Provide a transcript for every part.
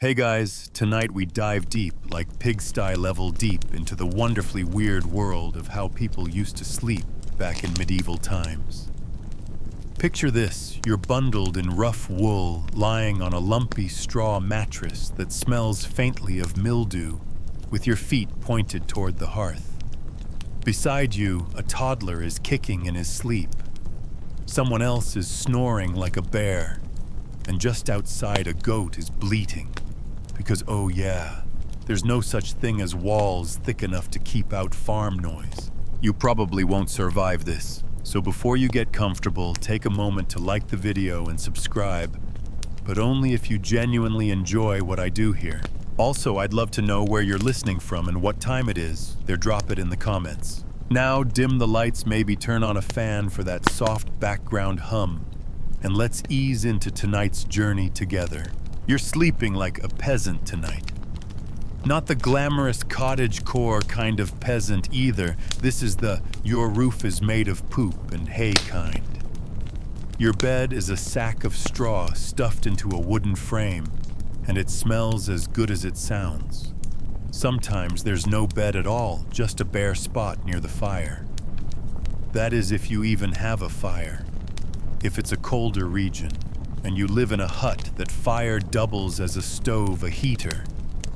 Hey guys, tonight we dive deep, like pigsty level deep, into the wonderfully weird world of how people used to sleep back in medieval times. Picture this, you're bundled in rough wool, lying on a lumpy straw mattress that smells faintly of mildew, with your feet pointed toward the hearth. Beside you, a toddler is kicking in his sleep. Someone else is snoring like a bear, and just outside a goat is bleating. Because oh yeah, there's no such thing as walls thick enough to keep out farm noise. You probably won't survive this, so before you get comfortable, take a moment to like the video and subscribe, but only if you genuinely enjoy what I do here. Also, I'd love to know where you're listening from and what time it is. Drop it in the comments. Now dim the lights, maybe turn on a fan for that soft background hum, and let's ease into tonight's journey together. You're sleeping like a peasant tonight. Not the glamorous cottagecore kind of peasant either. This is the your roof is made of poop and hay kind. Your bed is a sack of straw stuffed into a wooden frame, and it smells as good as it sounds. Sometimes there's no bed at all, just a bare spot near the fire. That is if you even have a fire. If it's a colder region, and you live in a hut that fire doubles as a stove, a heater,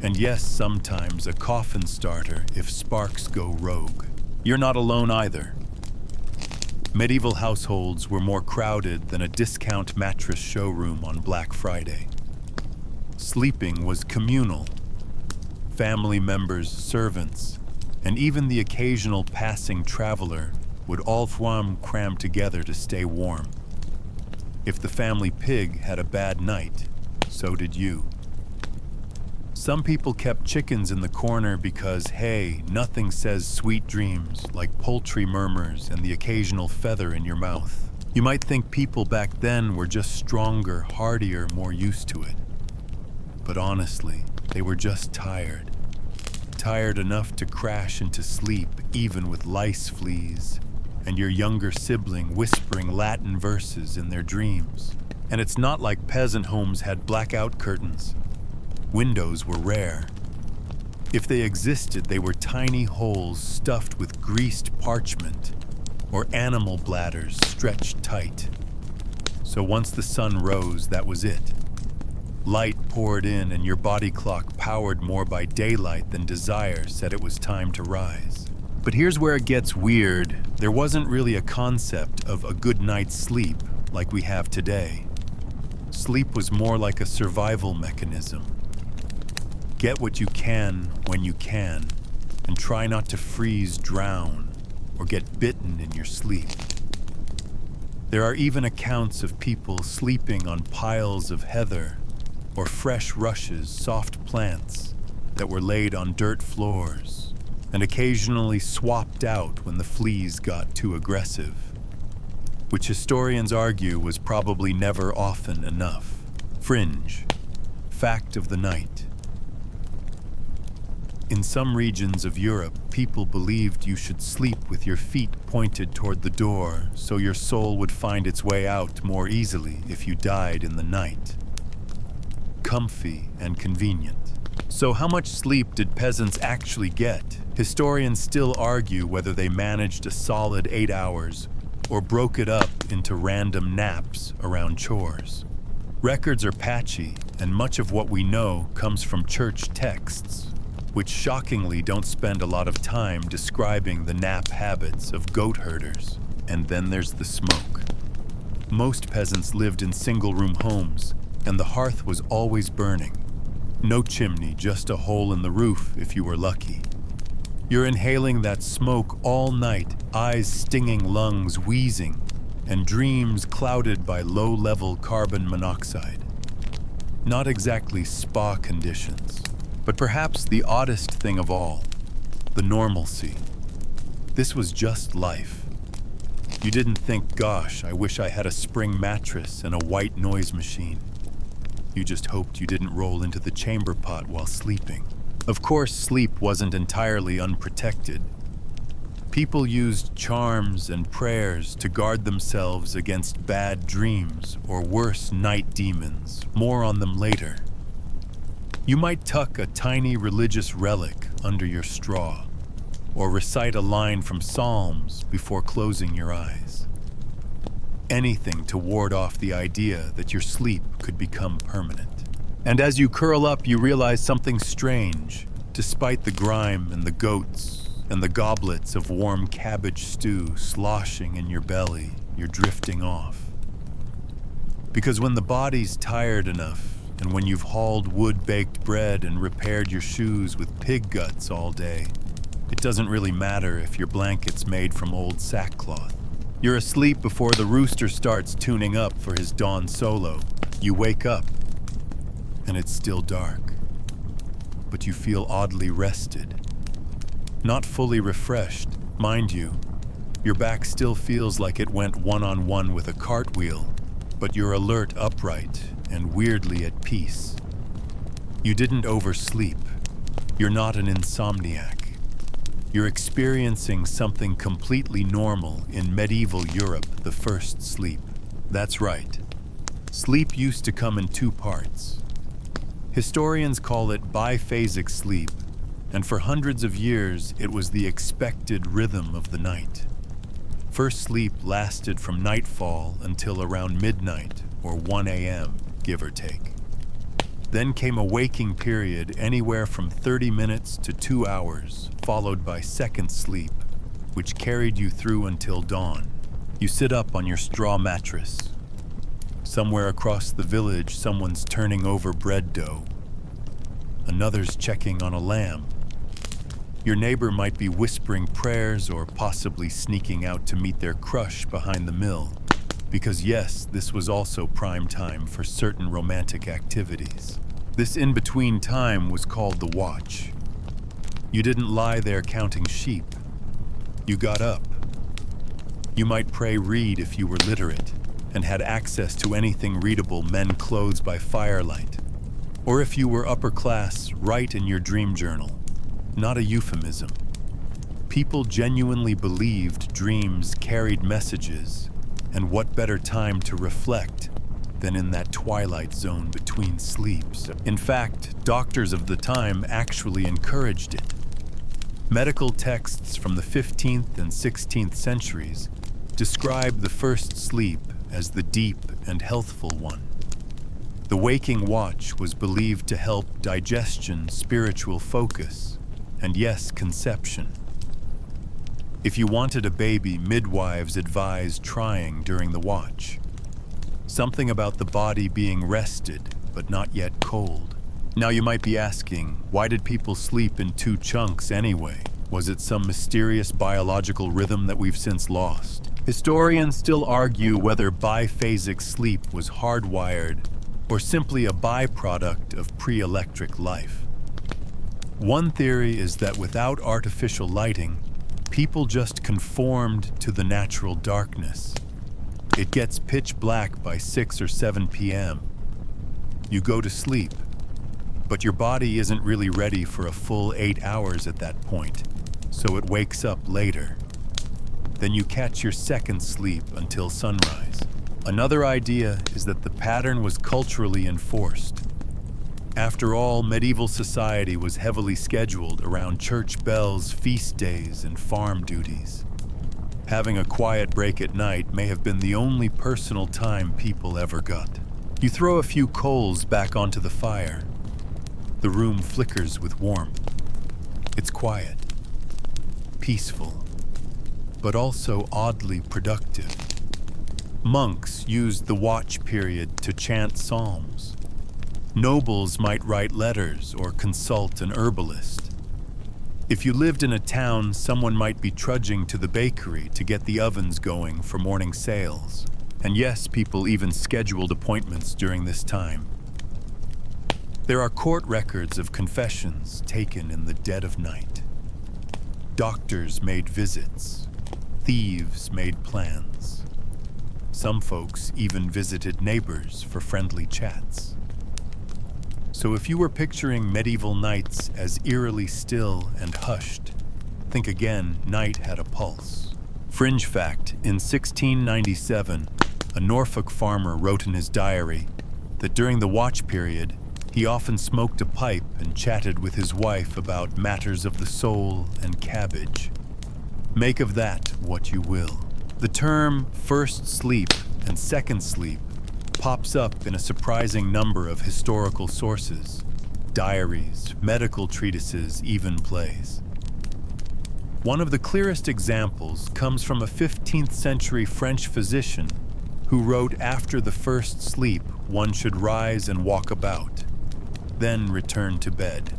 and yes, sometimes a coffin starter if sparks go rogue. You're not alone either. Medieval households were more crowded than a discount mattress showroom on Black Friday. Sleeping was communal. Family members, servants, and even the occasional passing traveler would all cram together to stay warm. If the family pig had a bad night, so did you. Some people kept chickens in the corner because, hey, nothing says sweet dreams like poultry murmurs and the occasional feather in your mouth. You might think people back then were just stronger, hardier, more used to it. But honestly, they were just tired. Tired enough to crash into sleep even with lice fleas, and your younger sibling whispering Latin verses in their dreams. And it's not like peasant homes had blackout curtains. Windows were rare. If they existed, they were tiny holes stuffed with greased parchment or animal bladders stretched tight. So once the sun rose, that was it. Light poured in and your body clock, powered more by daylight than desire, said it was time to rise. But here's where it gets weird. There wasn't really a concept of a good night's sleep like we have today. Sleep was more like a survival mechanism. Get what you can when you can, and try not to freeze, drown, or get bitten in your sleep. There are even accounts of people sleeping on piles of heather or fresh rushes, soft plants that were laid on dirt floors, and occasionally swapped out when the fleas got too aggressive, which historians argue was probably never often enough. Fringe. Fact of the night. In some regions of Europe, people believed you should sleep with your feet pointed toward the door so your soul would find its way out more easily if you died in the night. Comfy and convenient. So how much sleep did peasants actually get? Historians still argue whether they managed a solid 8 hours or broke it up into random naps around chores. Records are patchy, and much of what we know comes from church texts, which shockingly don't spend a lot of time describing the nap habits of goat herders. And then there's the smoke. Most peasants lived in single-room homes, and the hearth was always burning. No chimney, just a hole in the roof if you were lucky. You're inhaling that smoke all night, eyes stinging, lungs wheezing, and dreams clouded by low-level carbon monoxide. Not exactly spa conditions, but perhaps the oddest thing of all, the normalcy. This was just life. You didn't think, gosh, I wish I had a spring mattress and a white noise machine. You just hoped you didn't roll into the chamber pot while sleeping. Of course, sleep wasn't entirely unprotected. People used charms and prayers to guard themselves against bad dreams or worse, night demons. More on them later. You might tuck a tiny religious relic under your straw, or recite a line from Psalms before closing your eyes. Anything to ward off the idea that your sleep could become permanent. And as you curl up, you realize something strange. Despite the grime and the goats and the goblets of warm cabbage stew sloshing in your belly, you're drifting off. Because when the body's tired enough, and when you've hauled wood-baked bread and repaired your shoes with pig guts all day, it doesn't really matter if your blanket's made from old sackcloth. You're asleep before the rooster starts tuning up for his dawn solo. You wake up, and it's still dark. But you feel oddly rested. Not fully refreshed, mind you. Your back still feels like it went one-on-one with a cartwheel, but you're alert upright and weirdly at peace. You didn't oversleep. You're not an insomniac. You're experiencing something completely normal in medieval Europe, the first sleep. That's right. Sleep used to come in two parts. Historians call it biphasic sleep, and for hundreds of years it was the expected rhythm of the night. First sleep lasted from nightfall until around midnight or 1 a.m., give or take. Then came a waking period anywhere from 30 minutes to 2 hours, followed by second sleep, which carried you through until dawn. You sit up on your straw mattress. Somewhere across the village, someone's turning over bread dough. Another's checking on a lamb. Your neighbor might be whispering prayers or possibly sneaking out to meet their crush behind the mill. Because yes, this was also prime time for certain romantic activities. This in-between time was called the watch. You didn't lie there counting sheep. You got up. You might pray read if you were literate and had access to anything readable, men clothes by firelight. Or if you were upper class, write in your dream journal. Not a euphemism. People genuinely believed dreams carried messages, and what better time to reflect than in that twilight zone between sleeps. In fact, doctors of the time actually encouraged it. Medical texts from the 15th and 16th centuries describe the first sleep as the deep and healthful one. The waking watch was believed to help digestion, spiritual focus, and yes, conception. If you wanted a baby, midwives advised trying during the watch. Something about the body being rested, but not yet cold. Now you might be asking, why did people sleep in two chunks anyway? Was it some mysterious biological rhythm that we've since lost? Historians still argue whether biphasic sleep was hardwired or simply a byproduct of pre-electric life. One theory is that without artificial lighting, people just conformed to the natural darkness. It gets pitch black by 6 or 7 p.m. You go to sleep, but your body isn't really ready for a full 8 hours at that point, so it wakes up later. Then you catch your second sleep until sunrise. Another idea is that the pattern was culturally enforced. After all, medieval society was heavily scheduled around church bells, feast days, and farm duties. Having a quiet break at night may have been the only personal time people ever got. You throw a few coals back onto the fire. The room flickers with warmth. It's quiet, peaceful, but also oddly productive. Monks used the watch period to chant psalms. Nobles might write letters or consult an herbalist. If you lived in a town, someone might be trudging to the bakery to get the ovens going for morning sales. And yes, people even scheduled appointments during this time. There are court records of confessions taken in the dead of night. Doctors made visits. Thieves made plans. Some folks even visited neighbors for friendly chats. So if you were picturing medieval nights as eerily still and hushed, think again, night had a pulse. Fringe fact, in 1697, a Norfolk farmer wrote in his diary that during the watch period, he He often smoked a pipe and chatted with his wife about matters of the soul and cabbage. Make of that what you will. The term first sleep and second sleep pops up in a surprising number of historical sources. Diaries, medical treatises, even plays. One of the clearest examples comes from a 15th century French physician who wrote after the first sleep one should rise and walk about, then return to bed.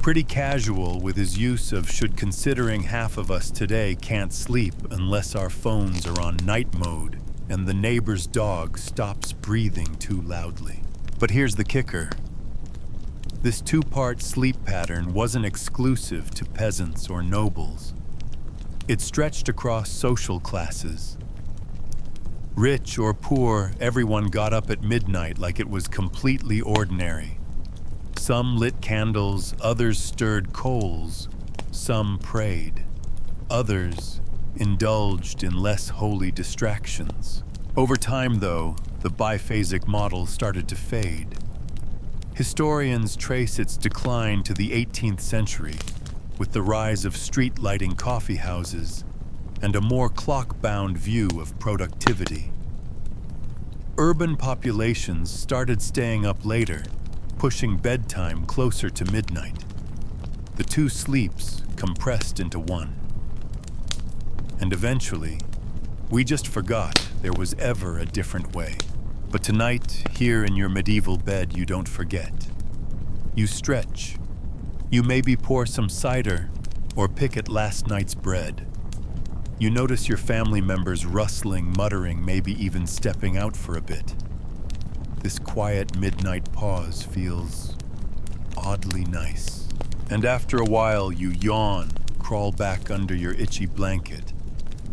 Pretty casual with his use of should, considering half of us today can't sleep unless our phones are on night mode and the neighbor's dog stops breathing too loudly. But here's the kicker. This two-part sleep pattern wasn't exclusive to peasants or nobles. It stretched across social classes. Rich or poor, everyone got up at midnight like it was completely ordinary. Some lit candles, others stirred coals, some prayed. Others indulged in less holy distractions. Over time, though, the biphasic model started to fade. Historians trace its decline to the 18th century, with the rise of street lighting coffee houses and a more clock-bound view of productivity. Urban populations started staying up later, pushing bedtime closer to midnight. The two sleeps compressed into one. And eventually, we just forgot there was ever a different way. But tonight, here in your medieval bed, you don't forget. You stretch. You maybe pour some cider or pick at last night's bread. You notice your family members rustling, muttering, maybe even stepping out for a bit. This quiet midnight pause feels oddly nice. And after a while, you yawn, crawl back under your itchy blanket,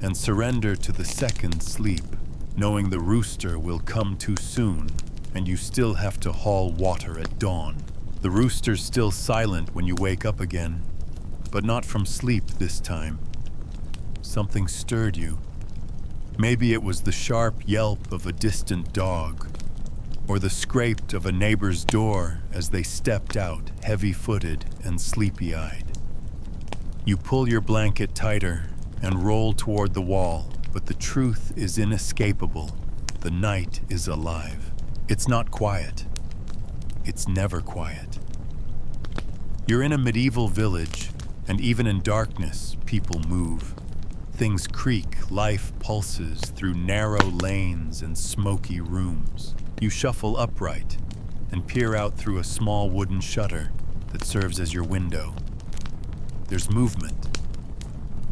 and surrender to the second sleep, knowing the rooster will come too soon and you still have to haul water at dawn. The rooster's still silent when you wake up again, but not from sleep this time. Something stirred you. Maybe it was the sharp yelp of a distant dog, or the scrape of a neighbor's door as they stepped out, heavy-footed and sleepy-eyed. You pull your blanket tighter and roll toward the wall, but the truth is inescapable. The night is alive. It's not quiet. It's never quiet. You're in a medieval village, and even in darkness, people move. Things creak, life pulses through narrow lanes and smoky rooms. You shuffle upright and peer out through a small wooden shutter that serves as your window. There's movement.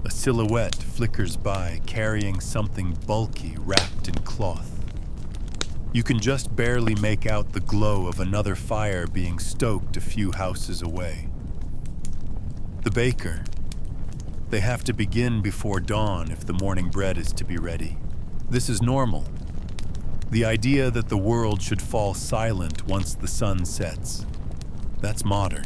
A silhouette flickers by, carrying something bulky wrapped in cloth. You can just barely make out the glow of another fire being stoked a few houses away. The baker. They have to begin before dawn if the morning bread is to be ready. This is normal. The idea that the world should fall silent once the sun sets. That's modern.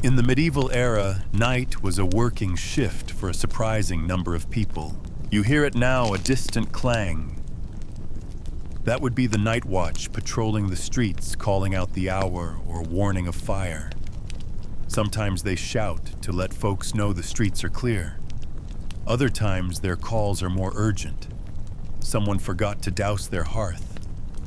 In the medieval era, night was a working shift for a surprising number of people. You hear it now, a distant clang. That would be the night watch patrolling the streets, calling out the hour or warning of fire. Sometimes they shout to let folks know the streets are clear. Other times their calls are more urgent. Someone forgot to douse their hearth,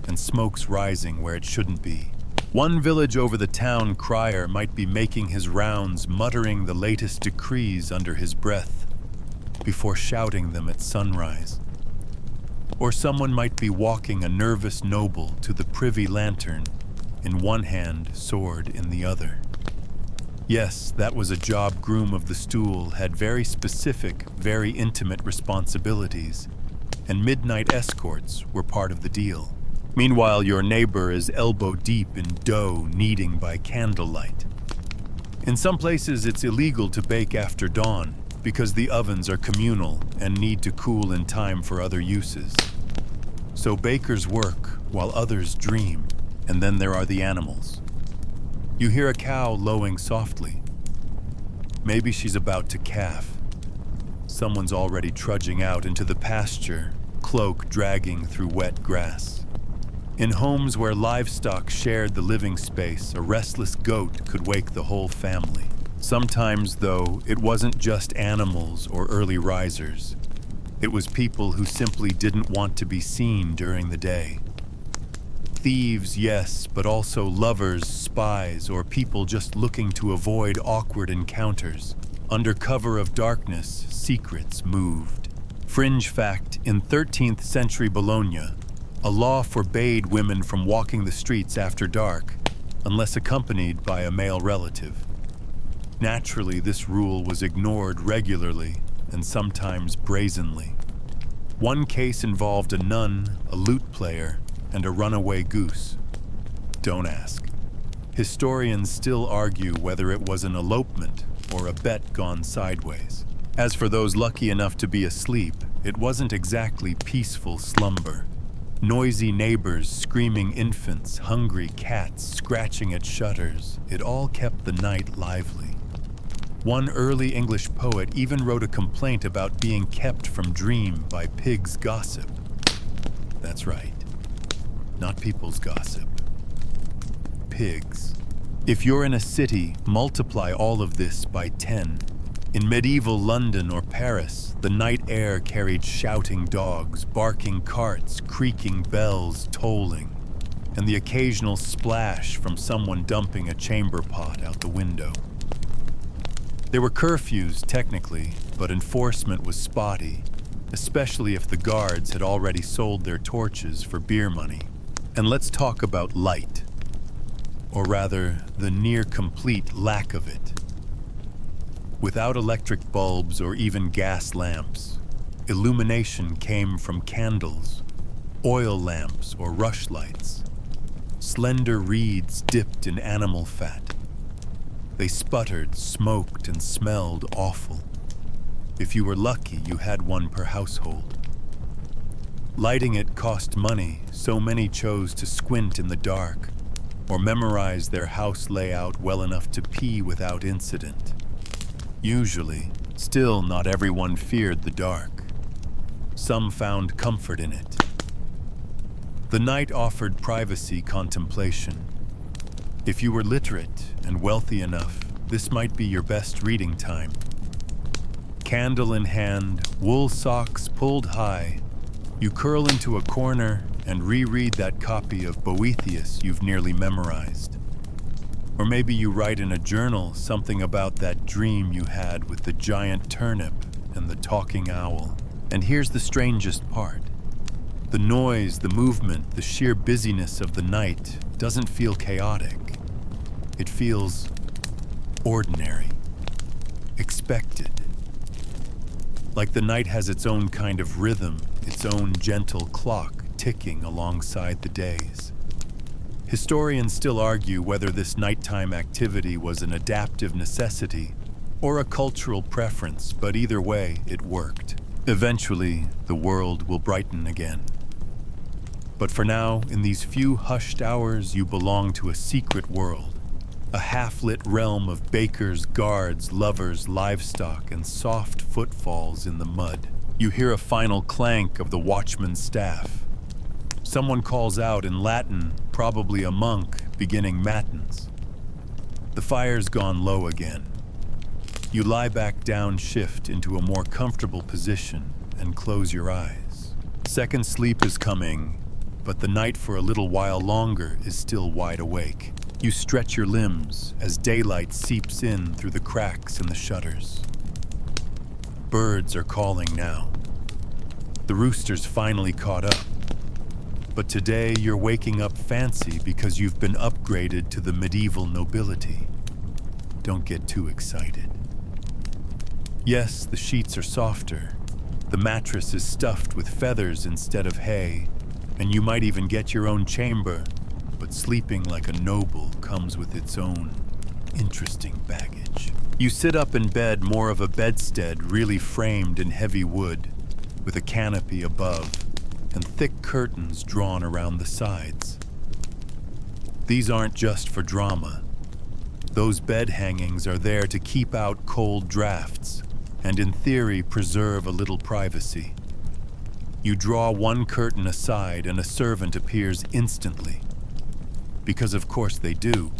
and smoke's rising where it shouldn't be. One village over the town crier might be making his rounds, muttering the latest decrees under his breath before shouting them at sunrise. Or someone might be walking a nervous noble to the privy lantern, in one hand, sword in the other. Yes, that was a job. Groom of the stool had very specific, very intimate responsibilities, and midnight escorts were part of the deal. Meanwhile, your neighbor is elbow-deep in dough kneading by candlelight. In some places, it's illegal to bake after dawn because the ovens are communal and need to cool in time for other uses. So bakers work while others dream, and then there are the animals. You hear a cow lowing softly. Maybe she's about to calf. Someone's already trudging out into the pasture, cloak dragging through wet grass. In homes where livestock shared the living space, a restless goat could wake the whole family. Sometimes, though, it wasn't just animals or early risers. It was people who simply didn't want to be seen during the day. Thieves, yes, but also lovers, spies, or people just looking to avoid awkward encounters. Under cover of darkness, secrets moved. Fringe fact, in 13th century Bologna, a law forbade women from walking the streets after dark, unless accompanied by a male relative. Naturally, this rule was ignored regularly and sometimes brazenly. One case involved a nun, a lute player, and a runaway goose. Don't ask. Historians still argue whether it was an elopement or a bet gone sideways. As for those lucky enough to be asleep, it wasn't exactly peaceful slumber. Noisy neighbors, screaming infants, hungry cats scratching at shutters, it all kept the night lively. One early English poet even wrote a complaint about being kept from dream by pigs' gossip. That's right. Not people's gossip. Pigs. If you're in a city, multiply all of this by 10. In medieval London or Paris, the night air carried shouting dogs, barking carts, creaking bells, tolling, and the occasional splash from someone dumping a chamber pot out the window. There were curfews, technically, but enforcement was spotty, especially if the guards had already sold their torches for beer money. And let's talk about light, or rather, the near-complete lack of it. Without electric bulbs or even gas lamps, illumination came from candles, oil lamps or rushlights, slender reeds dipped in animal fat. They sputtered, smoked, and smelled awful. If you were lucky, you had one per household. Lighting it cost money, so many chose to squint in the dark or memorize their house layout well enough to pee without incident. Usually, still not everyone feared the dark. Some found comfort in it. The night offered privacy contemplation. If you were literate and wealthy enough, this might be your best reading time. Candle in hand, wool socks pulled high, you curl into a corner and reread that copy of Boethius you've nearly memorized. Or maybe you write in a journal something about that dream you had with the giant turnip and the talking owl. And here's the strangest part. The noise, the movement, the sheer busyness of the night doesn't feel chaotic. It feels ordinary, expected. Like the night has its own kind of rhythm, its own gentle clock ticking alongside the days. Historians still argue whether this nighttime activity was an adaptive necessity or a cultural preference, but either way, it worked. Eventually, the world will brighten again. But for now, in these few hushed hours, you belong to a secret world. A half-lit realm of bakers, guards, lovers, livestock, and soft footfalls in the mud. You hear a final clank of the watchman's staff. Someone calls out in Latin, probably a monk, beginning matins. The fire's gone low again. You lie back downshift into a more comfortable position and close your eyes. Second sleep is coming, but the night for a little while longer is still wide awake. You stretch your limbs as daylight seeps in through the cracks in the shutters. Birds are calling now. The rooster's finally caught up. But today you're waking up fancy because you've been upgraded to the medieval nobility. Don't get too excited. Yes, the sheets are softer. The mattress is stuffed with feathers instead of hay, and you might even get your own chamber. But sleeping like a noble comes with its own interesting baggage. You sit up in bed, more of a bedstead, really framed in heavy wood, with a canopy above, and thick curtains drawn around the sides. These aren't just for drama. Those bed hangings are there to keep out cold drafts, and in theory preserve a little privacy. You draw one curtain aside and a servant appears instantly. Because of course they do.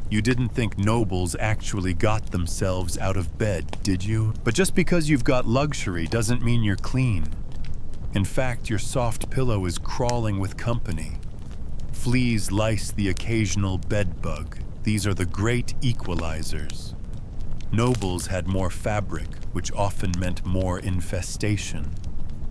You didn't think nobles actually got themselves out of bed, did you? But just because you've got luxury doesn't mean you're clean. In fact, your soft pillow is crawling with company. Fleas lice the occasional bed bug. These are the great equalizers. Nobles had more fabric, which often meant more infestation.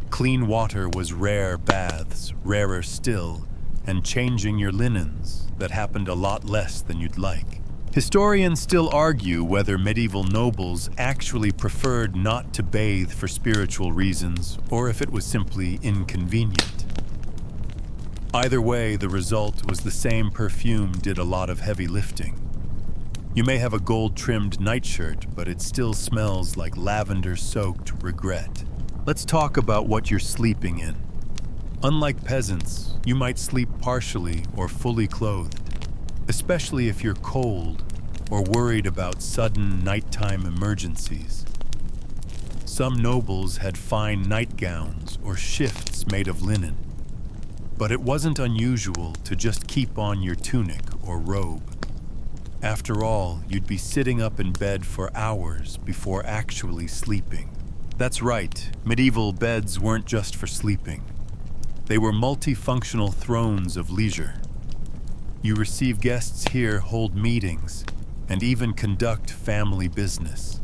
Clean water was rare baths, rarer still, and changing your linens that happened a lot less than you'd like. Historians still argue whether medieval nobles actually preferred not to bathe for spiritual reasons or if it was simply inconvenient. Either way, the result was the same perfume did a lot of heavy lifting. You may have a gold-trimmed nightshirt, but it still smells like lavender-soaked regret. Let's talk about what you're sleeping in. Unlike peasants, you might sleep partially or fully clothed, especially if you're cold or worried about sudden nighttime emergencies. Some nobles had fine nightgowns or shifts made of linen, but it wasn't unusual to just keep on your tunic or robe. After all, you'd be sitting up in bed for hours before actually sleeping. That's right, medieval beds weren't just for sleeping. They were multifunctional thrones of leisure. You receive guests here, hold meetings, and even conduct family business.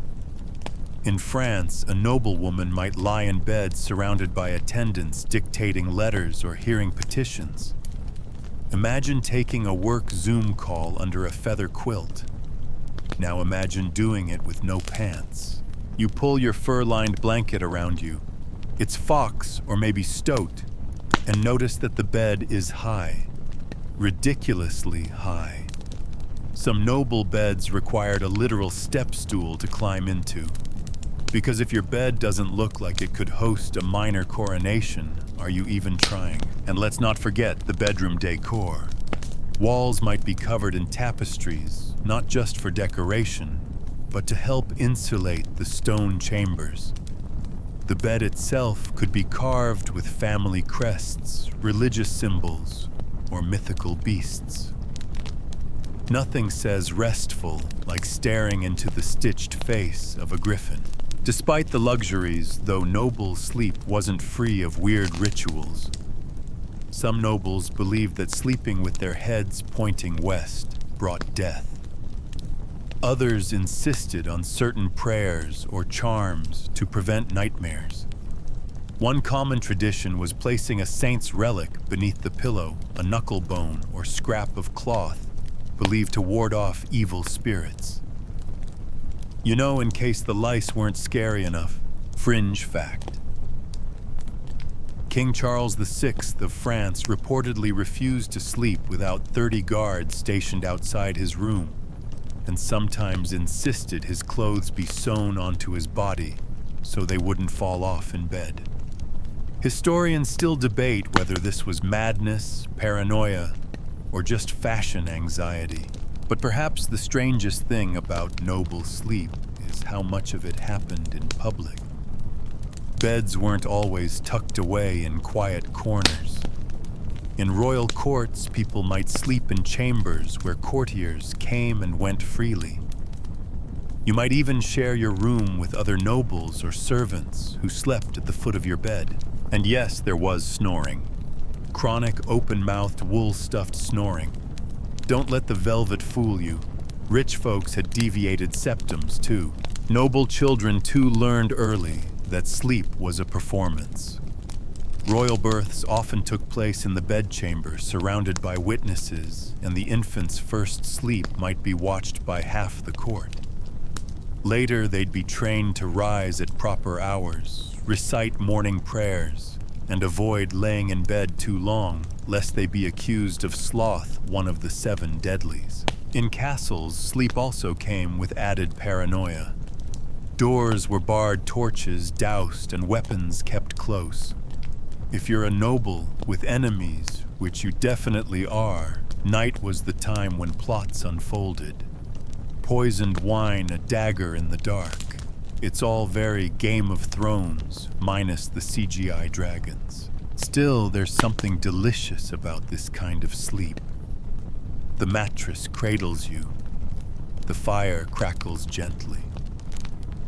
In France, a noblewoman might lie in bed surrounded by attendants dictating letters or hearing petitions. Imagine taking a work Zoom call under a feather quilt. Now imagine doing it with no pants. You pull your fur-lined blanket around you. It's fox or maybe stoat, and notice that the bed is high, ridiculously high. Some noble beds required a literal step stool to climb into. Because if your bed doesn't look like it could host a minor coronation, are you even trying? And let's not forget the bedroom decor. Walls might be covered in tapestries, not just for decoration, but to help insulate the stone chambers. The bed itself could be carved with family crests, religious symbols, or mythical beasts. Nothing says restful like staring into the stitched face of a griffin. Despite the luxuries, though, noble sleep wasn't free of weird rituals. Some nobles believed that sleeping with their heads pointing west brought death. Others insisted on certain prayers or charms to prevent nightmares. One common tradition was placing a saint's relic beneath the pillow, a knuckle bone or scrap of cloth, believed to ward off evil spirits. You know, in case the lice weren't scary enough, fringe fact. King Charles VI of France reportedly refused to sleep without 30 guards stationed outside his room, and sometimes insisted his clothes be sewn onto his body so they wouldn't fall off in bed. Historians still debate whether this was madness, paranoia, or just fashion anxiety. But perhaps the strangest thing about noble sleep is how much of it happened in public. Beds weren't always tucked away in quiet corners. In royal courts, people might sleep in chambers where courtiers came and went freely. You might even share your room with other nobles or servants who slept at the foot of your bed. And yes, there was snoring. Chronic, open-mouthed, wool-stuffed snoring. Don't let the velvet fool you. Rich folks had deviated septums, too. Noble children, too, learned early that sleep was a performance. Royal births often took place in the bedchamber, surrounded by witnesses, and the infant's first sleep might be watched by half the court. Later, they'd be trained to rise at proper hours, recite morning prayers, and avoid laying in bed too long, lest they be accused of sloth, one of the 7 deadlies. In castles, sleep also came with added paranoia. Doors were barred, torches doused, and weapons kept close. If you're a noble with enemies, which you definitely are, night was the time when plots unfolded. Poisoned wine, a dagger in the dark. It's all very Game of Thrones, minus the CGI dragons. Still, there's something delicious about this kind of sleep. The mattress cradles you. The fire crackles gently.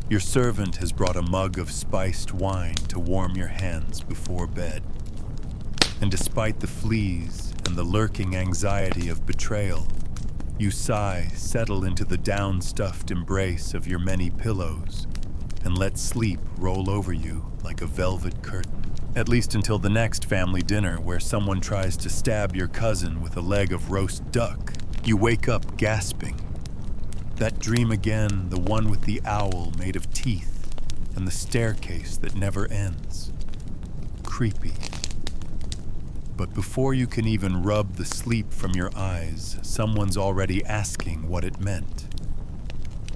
Your servant has brought a mug of spiced wine to warm your hands before bed. And despite the fleas and the lurking anxiety of betrayal, you sigh, settle into the down-stuffed embrace of your many pillows, and let sleep roll over you like a velvet curtain. At least until the next family dinner where someone tries to stab your cousin with a leg of roast duck. You wake up gasping. That dream again, the one with the owl made of teeth, and the staircase that never ends. Creepy. But before you can even rub the sleep from your eyes, someone's already asking what it meant.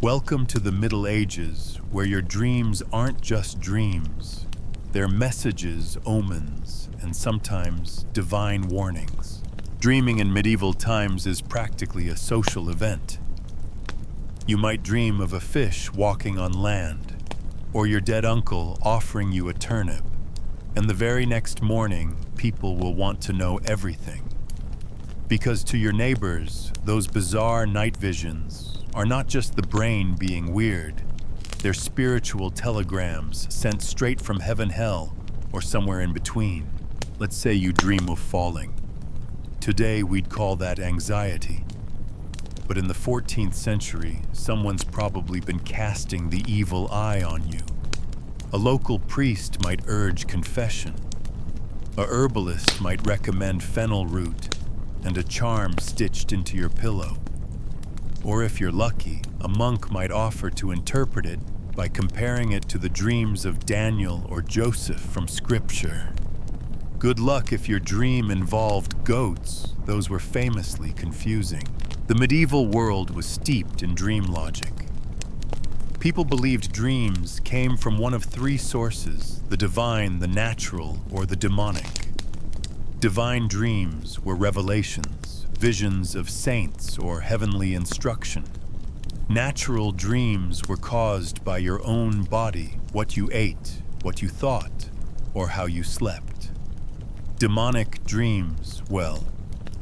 Welcome to the Middle Ages, where your dreams aren't just dreams. They're messages, omens, and sometimes divine warnings. Dreaming in medieval times is practically a social event. You might dream of a fish walking on land, or your dead uncle offering you a turnip, and the very next morning, people will want to know everything. Because to your neighbors, those bizarre night visions are not just the brain being weird. They're spiritual telegrams sent straight from heaven-hell or somewhere in between. Let's say you dream of falling. Today, we'd call that anxiety. But in the 14th century, someone's probably been casting the evil eye on you. A local priest might urge confession. A herbalist might recommend fennel root and a charm stitched into your pillow. Or if you're lucky, a monk might offer to interpret it by comparing it to the dreams of Daniel or Joseph from Scripture. Good luck if your dream involved goats. Those were famously confusing. The medieval world was steeped in dream logic. People believed dreams came from one of three sources: the divine, the natural, or the demonic. Divine dreams were revelations, visions of saints or heavenly instruction. Natural dreams were caused by your own body, what you ate, what you thought, or how you slept. Demonic dreams, well,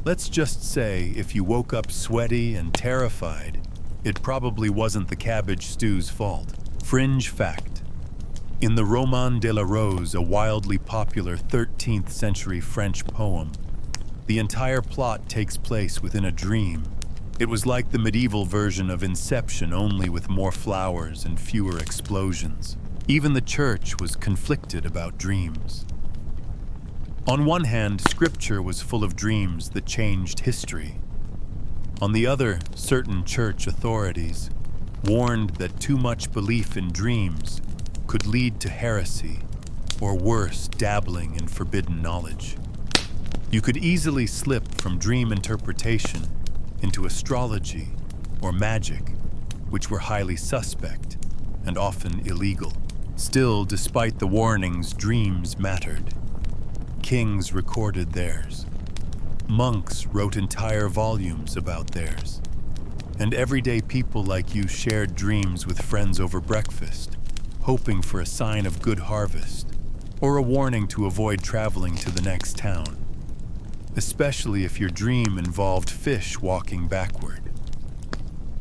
let's just say if you woke up sweaty and terrified, it probably wasn't the cabbage stew's fault. Fringe fact. In the Roman de la Rose, a wildly popular 13th century French poem, the entire plot takes place within a dream. It was like the medieval version of Inception, only with more flowers and fewer explosions. Even the church was conflicted about dreams. On one hand, scripture was full of dreams that changed history. On the other, certain church authorities warned that too much belief in dreams could lead to heresy, or worse, dabbling in forbidden knowledge. You could easily slip from dream interpretation into astrology or magic, which were highly suspect and often illegal. Still, despite the warnings, dreams mattered. Kings recorded theirs. Monks wrote entire volumes about theirs. And everyday people like you shared dreams with friends over breakfast, hoping for a sign of good harvest or a warning to avoid traveling to the next town. Especially if your dream involved fish walking backward.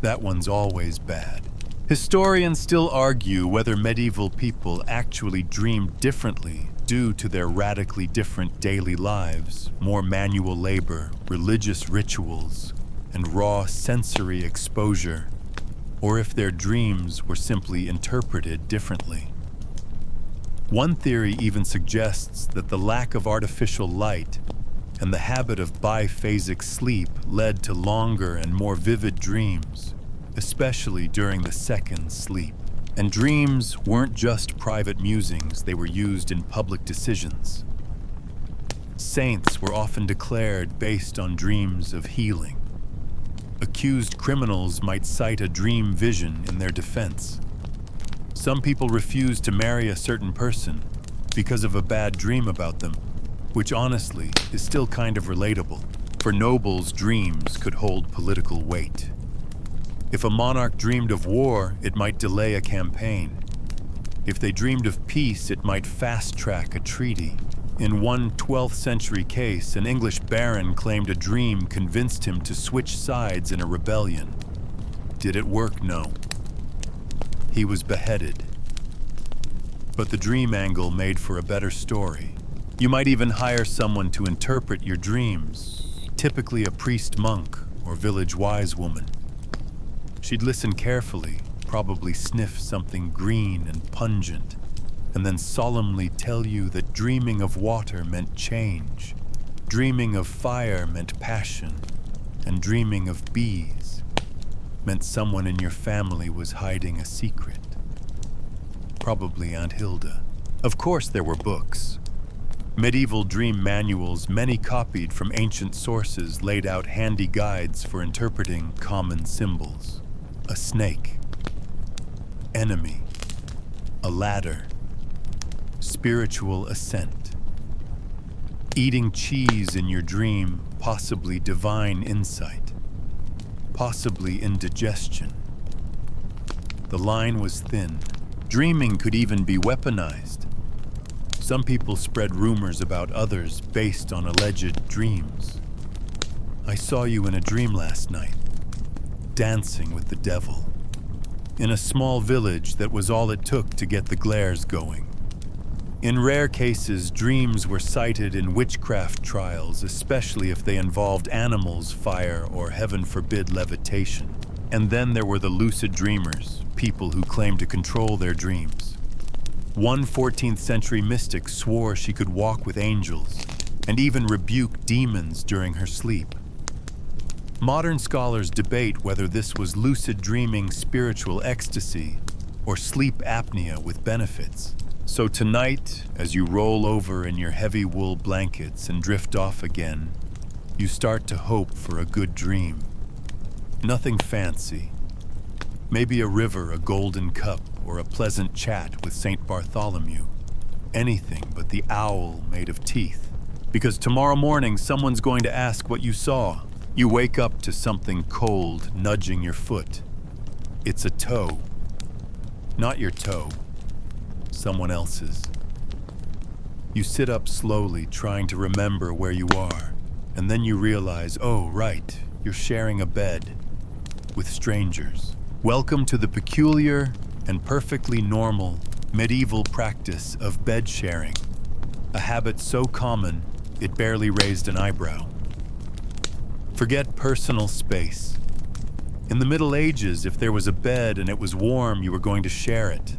That one's always bad. Historians still argue whether medieval people actually dreamed differently due to their radically different daily lives, more manual labor, religious rituals, and raw sensory exposure, or if their dreams were simply interpreted differently. One theory even suggests that the lack of artificial light and the habit of biphasic sleep led to longer and more vivid dreams, especially during the second sleep. And dreams weren't just private musings, they were used in public decisions. Saints were often declared based on dreams of healing. Accused criminals might cite a dream vision in their defense. Some people refused to marry a certain person because of a bad dream about them, which honestly is still kind of relatable, for nobles' dreams could hold political weight. If a monarch dreamed of war, it might delay a campaign. If they dreamed of peace, it might fast-track a treaty. In one 12th century case, an English baron claimed a dream convinced him to switch sides in a rebellion. Did it work? No. He was beheaded. But the dream angle made for a better story. You might even hire someone to interpret your dreams, typically a priest monk or village wise woman. She'd listen carefully, probably sniff something green and pungent, and then solemnly tell you that dreaming of water meant change, dreaming of fire meant passion, and dreaming of bees meant someone in your family was hiding a secret. Probably Aunt Hilda. Of course there were books. Medieval dream manuals, many copied from ancient sources, laid out handy guides for interpreting common symbols. A snake, enemy, a ladder, spiritual ascent. Eating cheese in your dream, possibly divine insight, possibly indigestion. The line was thin. Dreaming could even be weaponized. Some people spread rumors about others based on alleged dreams. I saw you in a dream last night, dancing with the devil, in a small village that was all it took to get the glares going. In rare cases, dreams were cited in witchcraft trials, especially if they involved animals, fire, or heaven forbid, levitation. And then there were the lucid dreamers, people who claimed to control their dreams. One 14th century mystic swore she could walk with angels and even rebuke demons during her sleep. Modern scholars debate whether this was lucid dreaming spiritual ecstasy or sleep apnea with benefits. So tonight, as you roll over in your heavy wool blankets and drift off again, you start to hope for a good dream. Nothing fancy. Maybe a river, a golden cup, or a pleasant chat with St. Bartholomew. Anything but the owl made of teeth. Because tomorrow morning, someone's going to ask what you saw. You wake up to something cold nudging your foot. It's a toe. Not your toe. Someone else's. You sit up slowly, trying to remember where you are, and then you realize, oh, right, you're sharing a bed with strangers. Welcome to the peculiar and perfectly normal medieval practice of bed sharing, a habit so common it barely raised an eyebrow. Forget personal space. In the Middle Ages, if there was a bed and it was warm, you were going to share it.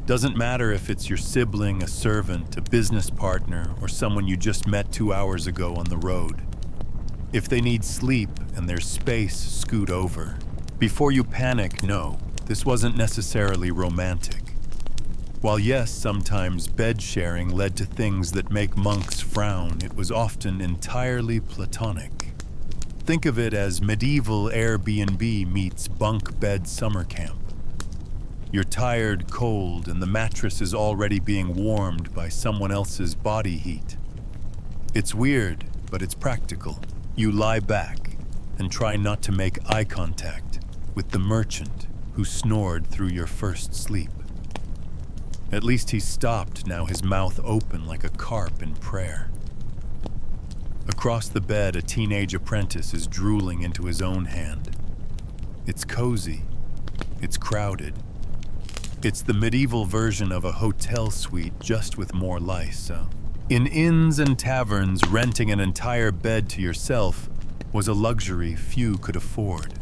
Doesn't matter if it's your sibling, a servant, a business partner, or someone you just met 2 hours ago on the road. If they need sleep and there's space, scoot over. Before you panic, no, this wasn't necessarily romantic. While yes, sometimes bed sharing led to things that make monks frown, it was often entirely platonic. Think of it as medieval Airbnb meets bunk bed summer camp. You're tired, cold, and the mattress is already being warmed by someone else's body heat. It's weird, but it's practical. You lie back and try not to make eye contact with the merchant who snored through your first sleep. At least he stopped, now his mouth open like a carp in prayer. Across the bed, a teenage apprentice is drooling into his own hand. It's cozy. It's crowded. It's the medieval version of a hotel suite, just with more lice. In inns and taverns, renting an entire bed to yourself was a luxury few could afford.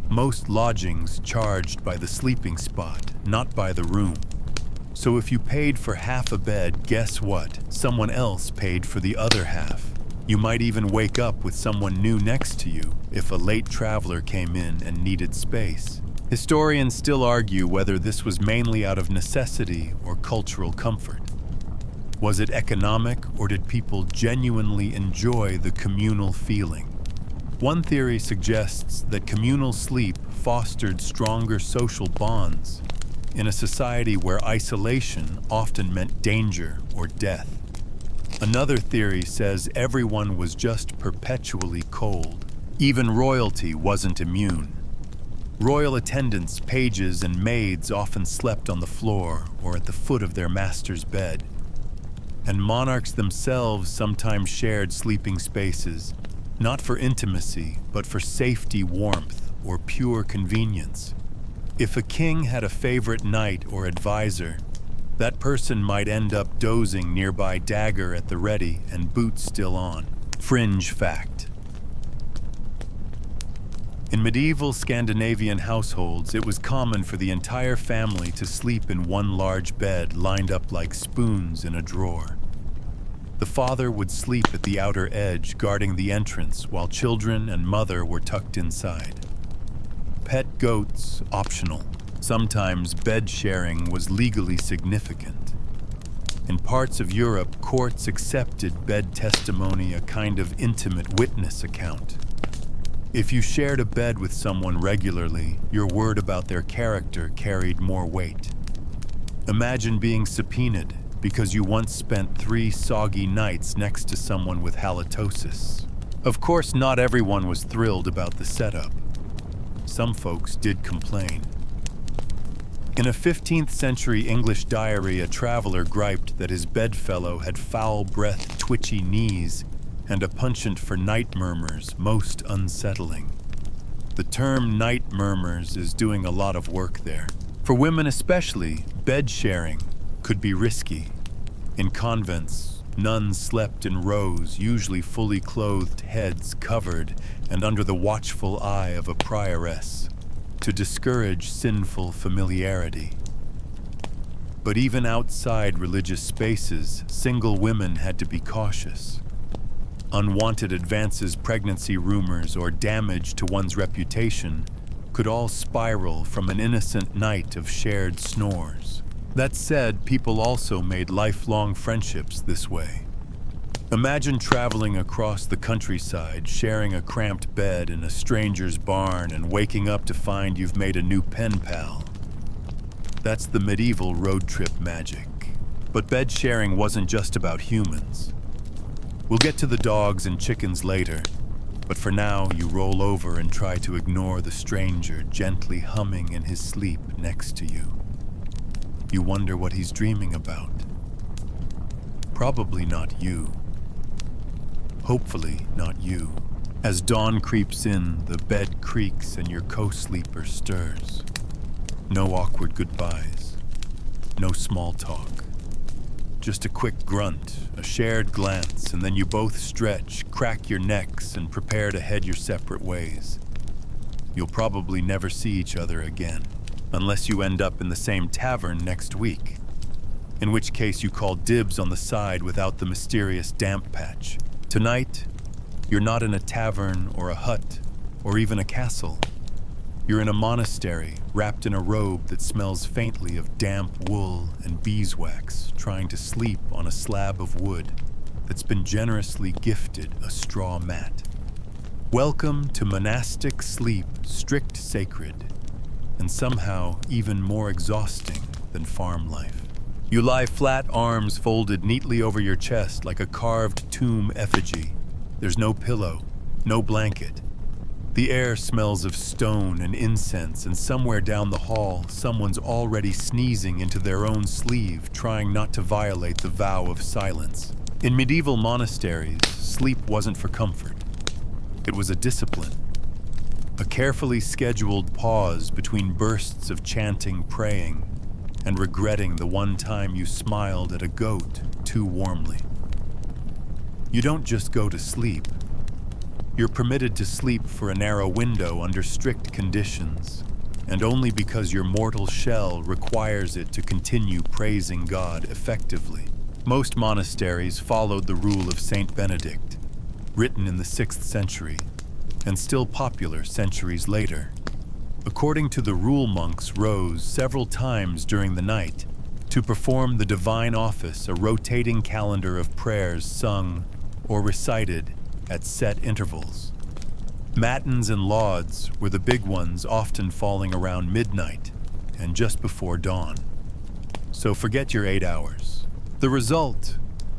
Most lodgings charged by the sleeping spot, not by the room. So if you paid for half a bed, guess what? Someone else paid for the other half. You might even wake up with someone new next to you if a late traveler came in and needed space. Historians still argue whether this was mainly out of necessity or cultural comfort. Was it economic, or did people genuinely enjoy the communal feeling? One theory suggests that communal sleep fostered stronger social bonds in a society where isolation often meant danger or death. Another theory says everyone was just perpetually cold. Even royalty wasn't immune. Royal attendants, pages, and maids often slept on the floor or at the foot of their master's bed. And monarchs themselves sometimes shared sleeping spaces, not for intimacy, but for safety, warmth, or pure convenience. If a king had a favorite knight or advisor, that person might end up dozing nearby, dagger at the ready and boots still on. Fringe fact. In medieval Scandinavian households, it was common for the entire family to sleep in one large bed lined up like spoons in a drawer. The father would sleep at the outer edge, guarding the entrance, while children and mother were tucked inside. Pet goats, optional. Sometimes bed sharing was legally significant. In parts of Europe, courts accepted bed testimony, a kind of intimate witness account. If you shared a bed with someone regularly, your word about their character carried more weight. Imagine being subpoenaed because you once spent 3 soggy nights next to someone with halitosis. Of course, not everyone was thrilled about the setup. Some folks did complain. In a 15th century English diary, a traveler griped that his bedfellow had foul-breathed, twitchy knees and a penchant for night murmurs, most unsettling. The term night murmurs is doing a lot of work there. For women especially, bed sharing could be risky. In convents, nuns slept in rows, usually fully clothed, heads covered, and under the watchful eye of a prioress, to discourage sinful familiarity. But even outside religious spaces, single women had to be cautious. Unwanted advances, pregnancy rumors, or damage to one's reputation could all spiral from an innocent night of shared snores. That said, people also made lifelong friendships this way. Imagine traveling across the countryside, sharing a cramped bed in a stranger's barn, and waking up to find you've made a new pen pal. That's the medieval road trip magic. But bed sharing wasn't just about humans. We'll get to the dogs and chickens later, but for now you roll over and try to ignore the stranger gently humming in his sleep next to you. You wonder what he's dreaming about. Probably not you. Hopefully not you. As dawn creeps in, the bed creaks and your co-sleeper stirs. No awkward goodbyes. No small talk. Just a quick grunt, a shared glance, and then you both stretch, crack your necks, and prepare to head your separate ways. You'll probably never see each other again, unless you end up in the same tavern next week, in which case you call dibs on the side without the mysterious damp patch. Tonight, you're not in a tavern or a hut or even a castle. You're in a monastery, wrapped in a robe that smells faintly of damp wool and beeswax, trying to sleep on a slab of wood that's been generously gifted a straw mat. Welcome to monastic sleep, strict sacred, and somehow even more exhausting than farm life. You lie flat, arms folded neatly over your chest like a carved tomb effigy. There's no pillow, no blanket. The air smells of stone and incense, and somewhere down the hall, someone's already sneezing into their own sleeve, trying not to violate the vow of silence. In medieval monasteries, sleep wasn't for comfort. It was a discipline. A carefully scheduled pause between bursts of chanting, praying, and regretting the one time you smiled at a goat too warmly. You don't just go to sleep. You're permitted to sleep for a narrow window under strict conditions, and only because your mortal shell requires it to continue praising God effectively. Most monasteries followed the rule of Saint Benedict, written in the 6th century, and still popular centuries later. According to the rule, monks rose several times during the night to perform the divine office, a rotating calendar of prayers sung or recited at set intervals. Matins and lauds were the big ones, often falling around midnight and just before dawn. So forget your 8 hours. The result,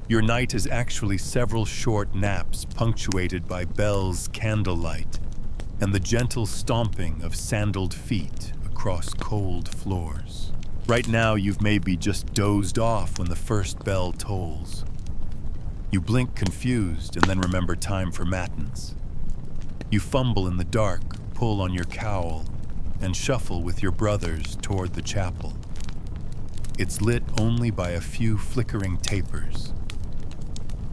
your night is actually several short naps punctuated by bells, candlelight, and the gentle stomping of sandaled feet across cold floors. Right now, you've maybe just dozed off when the first bell tolls. You blink confused and then remember time for matins. You fumble in the dark, pull on your cowl, and shuffle with your brothers toward the chapel. It's lit only by a few flickering tapers.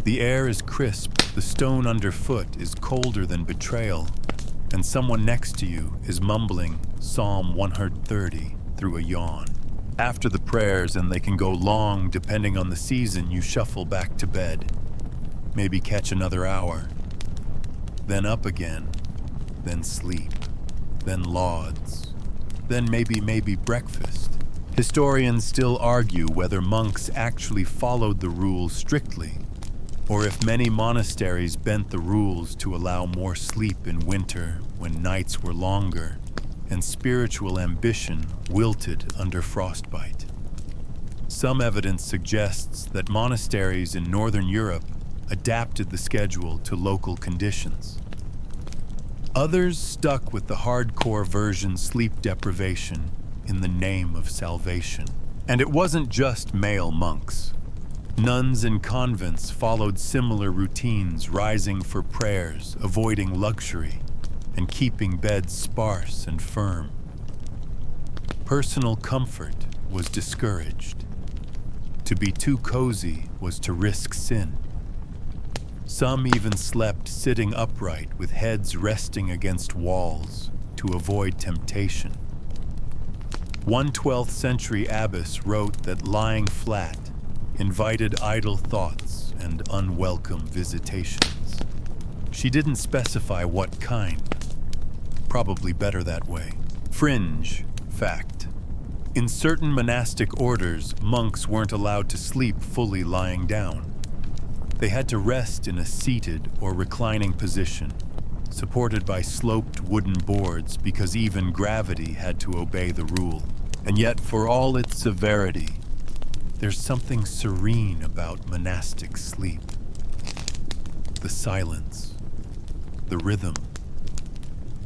The air is crisp, the stone underfoot is colder than betrayal, and someone next to you is mumbling Psalm 130 through a yawn. After the prayers, and they can go long depending on the season, you shuffle back to bed. Maybe catch another hour. Then up again. Then sleep. Then lauds. Then maybe breakfast. Historians still argue whether monks actually followed the rules strictly, or if many monasteries bent the rules to allow more sleep in winter when nights were longer and spiritual ambition wilted under frostbite. Some evidence suggests that monasteries in Northern Europe adapted the schedule to local conditions. Others stuck with the hardcore version sleep deprivation in the name of salvation. And it wasn't just male monks. Nuns in convents followed similar routines, rising for prayers, avoiding luxury, and keeping beds sparse and firm. Personal comfort was discouraged. To be too cozy was to risk sin. Some even slept sitting upright with heads resting against walls to avoid temptation. One 12th century abbess wrote that lying flat invited idle thoughts and unwelcome visitations. She didn't specify what kind. Probably better that way. Fringe fact. In certain monastic orders, monks weren't allowed to sleep fully lying down. They had to rest in a seated or reclining position, supported by sloped wooden boards because even gravity had to obey the rule. And yet, for all its severity, there's something serene about monastic sleep. The silence, the rhythm,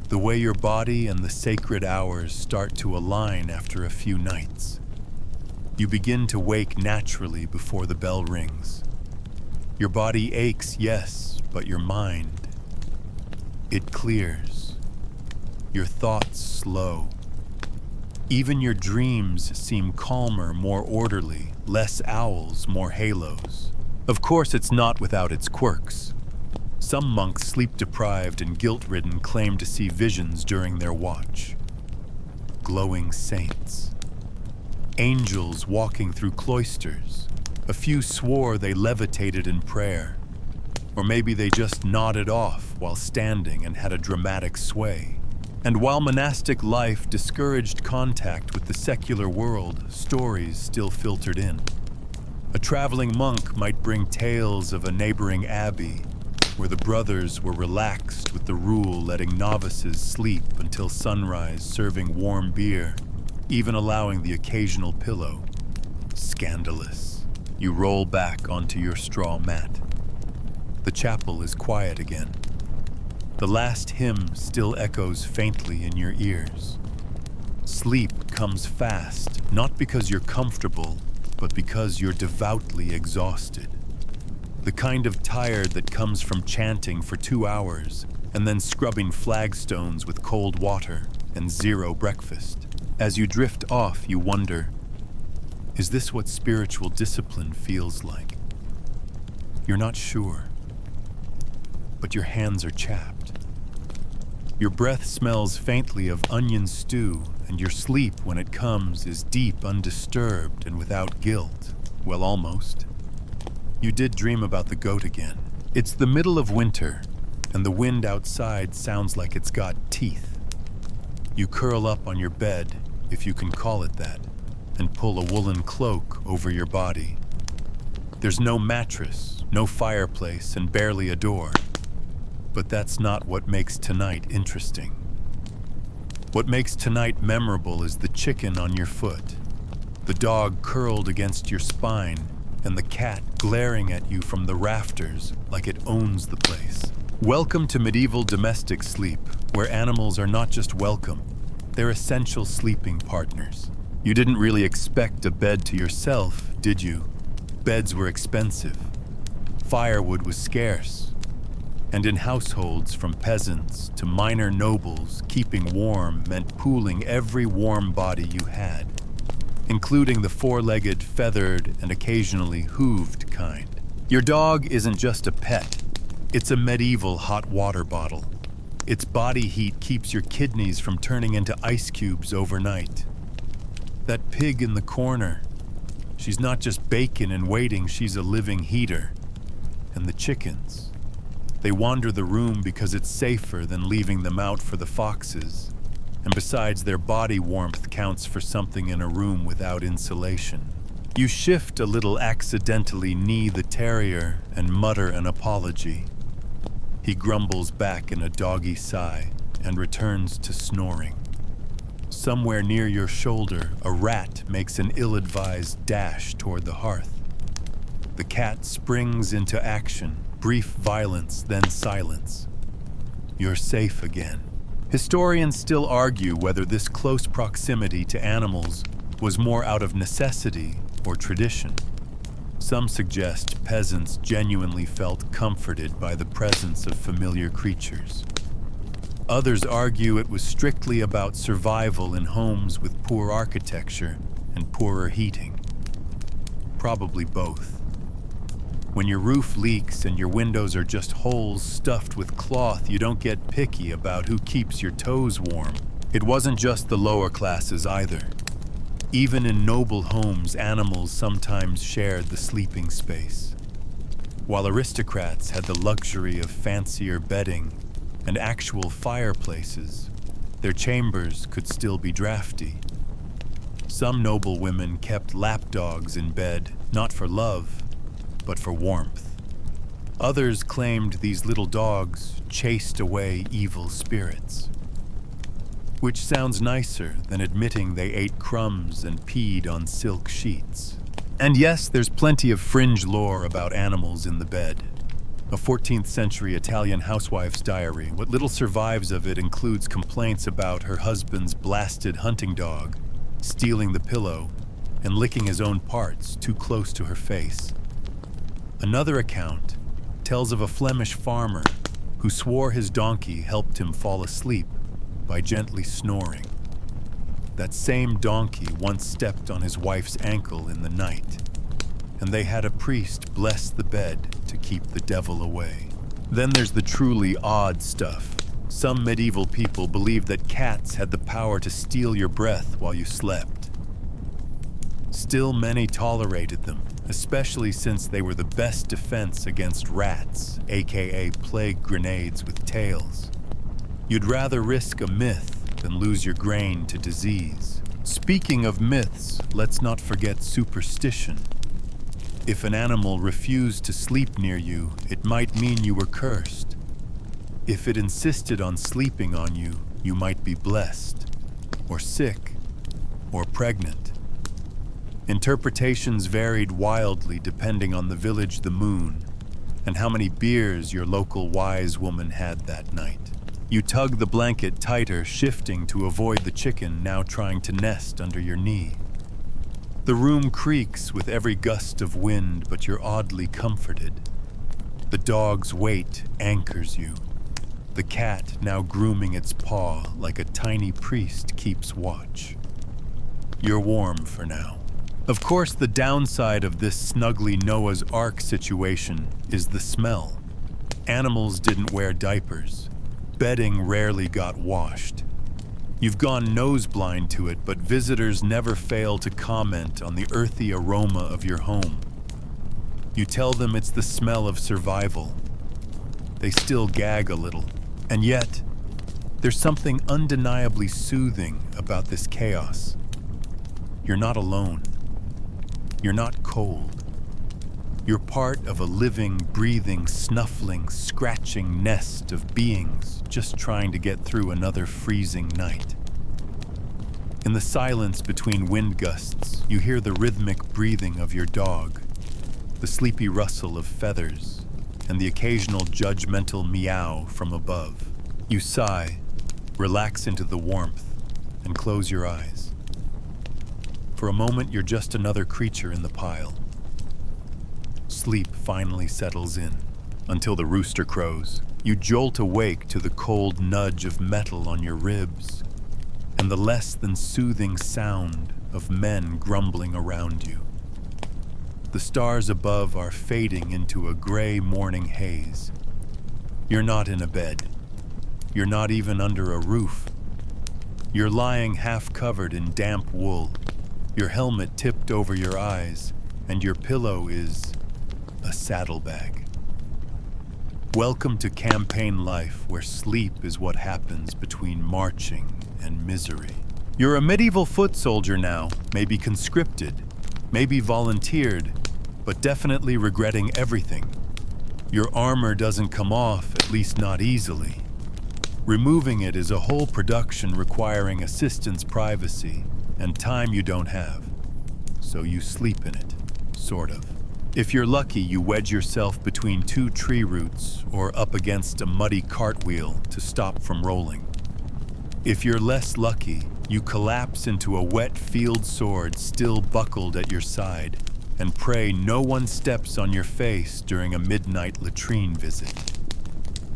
the way your body and the sacred hours start to align after a few nights. You begin to wake naturally before the bell rings. Your body aches, yes, but your mind, it clears. Your thoughts slow. Even your dreams seem calmer, more orderly, less owls, more halos. Of course, it's not without its quirks. Some monks, sleep-deprived and guilt-ridden, claim to see visions during their watch. Glowing saints. Angels walking through cloisters. A few swore they levitated in prayer. Or maybe they just nodded off while standing and had a dramatic sway. And while monastic life discouraged contact with the secular world, stories still filtered in. A traveling monk might bring tales of a neighboring abbey where the brothers were relaxed with the rule letting novices sleep until sunrise, serving warm beer, even allowing the occasional pillow. Scandalous. You roll back onto your straw mat. The chapel is quiet again. The last hymn still echoes faintly in your ears. Sleep comes fast, not because you're comfortable, but because you're devoutly exhausted. The kind of tired that comes from chanting for 2 hours and then scrubbing flagstones with cold water and zero breakfast. As you drift off, you wonder, is this what spiritual discipline feels like? You're not sure, but your hands are chapped. Your breath smells faintly of onion stew, and your sleep, when it comes, is deep, undisturbed, and without guilt. Well, almost. You did dream about the goat again. It's the middle of winter, and the wind outside sounds like it's got teeth. You curl up on your bed, if you can call it that, and pull a woolen cloak over your body. There's no mattress, no fireplace, and barely a door. But that's not what makes tonight interesting. What makes tonight memorable is the chicken on your foot, the dog curled against your spine, and the cat glaring at you from the rafters like it owns the place. Welcome to medieval domestic sleep, where animals are not just welcome, they're essential sleeping partners. You didn't really expect a bed to yourself, did you? Beds were expensive. Firewood was scarce. And in households from peasants to minor nobles, keeping warm meant pooling every warm body you had, including the four-legged, feathered, and occasionally hooved kind. Your dog isn't just a pet. It's a medieval hot water bottle. Its body heat keeps your kidneys from turning into ice cubes overnight. That pig in the corner, she's not just bacon in waiting, she's a living heater. And the chickens, they wander the room because it's safer than leaving them out for the foxes. And besides, their body warmth counts for something in a room without insulation. You shift a little, accidentally knee the terrier and mutter an apology. He grumbles back in a doggy sigh and returns to snoring. Somewhere near your shoulder, a rat makes an ill-advised dash toward the hearth. The cat springs into action, brief violence, then silence. You're safe again. Historians still argue whether this close proximity to animals was more out of necessity or tradition. Some suggest peasants genuinely felt comforted by the presence of familiar creatures. Others argue it was strictly about survival in homes with poor architecture and poorer heating. Probably both. When your roof leaks and your windows are just holes stuffed with cloth, you don't get picky about who keeps your toes warm. It wasn't just the lower classes either. Even in noble homes, animals sometimes shared the sleeping space. While aristocrats had the luxury of fancier bedding and actual fireplaces, their chambers could still be drafty. Some noble women kept lapdogs in bed, not for love, but for warmth. Others claimed these little dogs chased away evil spirits. Which sounds nicer than admitting they ate crumbs and peed on silk sheets. And yes, there's plenty of fringe lore about animals in the bed. A 14th century Italian housewife's diary, what little survives of it includes complaints about her husband's blasted hunting dog, stealing the pillow, and licking his own parts too close to her face. Another account tells of a Flemish farmer who swore his donkey helped him fall asleep by gently snoring. That same donkey once stepped on his wife's ankle in the night, and they had a priest bless the bed to keep the devil away. Then there's the truly odd stuff. Some medieval people believed that cats had the power to steal your breath while you slept. Still, many tolerated them, especially since they were the best defense against rats, aka plague grenades with tails. You'd rather risk a myth than lose your grain to disease. Speaking of myths, let's not forget superstition. If an animal refused to sleep near you, it might mean you were cursed. If it insisted on sleeping on you, you might be blessed, or sick, or pregnant. Interpretations varied wildly depending on the village, the moon, and how many beers your local wise woman had that night. You tug the blanket tighter, shifting to avoid the chicken now trying to nest under your knee. The room creaks with every gust of wind, but you're oddly comforted. The dog's weight anchors you. The cat, now grooming its paw like a tiny priest, keeps watch. You're warm for now. Of course, the downside of this snuggly Noah's Ark situation is the smell. Animals didn't wear diapers. Bedding rarely got washed. You've gone nose-blind to it, but visitors never fail to comment on the earthy aroma of your home. You tell them it's the smell of survival. They still gag a little, and yet, there's something undeniably soothing about this chaos. You're not alone. You're not cold. You're part of a living, breathing, snuffling, scratching nest of beings just trying to get through another freezing night. In the silence between wind gusts, you hear the rhythmic breathing of your dog, the sleepy rustle of feathers, and the occasional judgmental meow from above. You sigh, relax into the warmth, and close your eyes. For a moment, you're just another creature in the pile. Sleep finally settles in, until the rooster crows. You jolt awake to the cold nudge of metal on your ribs, and the less than soothing sound of men grumbling around you. The stars above are fading into a gray morning haze. You're not in a bed. You're not even under a roof. You're lying half covered in damp wool, your helmet tipped over your eyes, and your pillow is a saddlebag. Welcome to campaign life, where sleep is what happens between marching and misery. You're a medieval foot soldier now, maybe conscripted, maybe volunteered, but definitely regretting everything. Your armor doesn't come off, at least not easily. Removing it is a whole production requiring assistant's privacy and time you don't have. So you sleep in it, sort of. If you're lucky, you wedge yourself between two tree roots or up against a muddy cartwheel to stop from rolling. If you're less lucky, you collapse into a wet field sword still buckled at your side and pray no one steps on your face during a midnight latrine visit.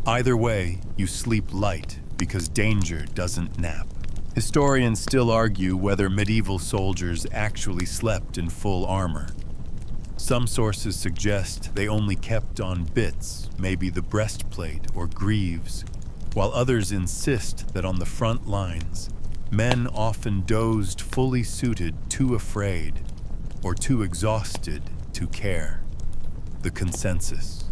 Either way, you sleep light because danger doesn't nap. Historians still argue whether medieval soldiers actually slept in full armor. Some sources suggest they only kept on bits, maybe the breastplate or greaves, while others insist that on the front lines, men often dozed fully suited, too afraid, or too exhausted to care. The consensus.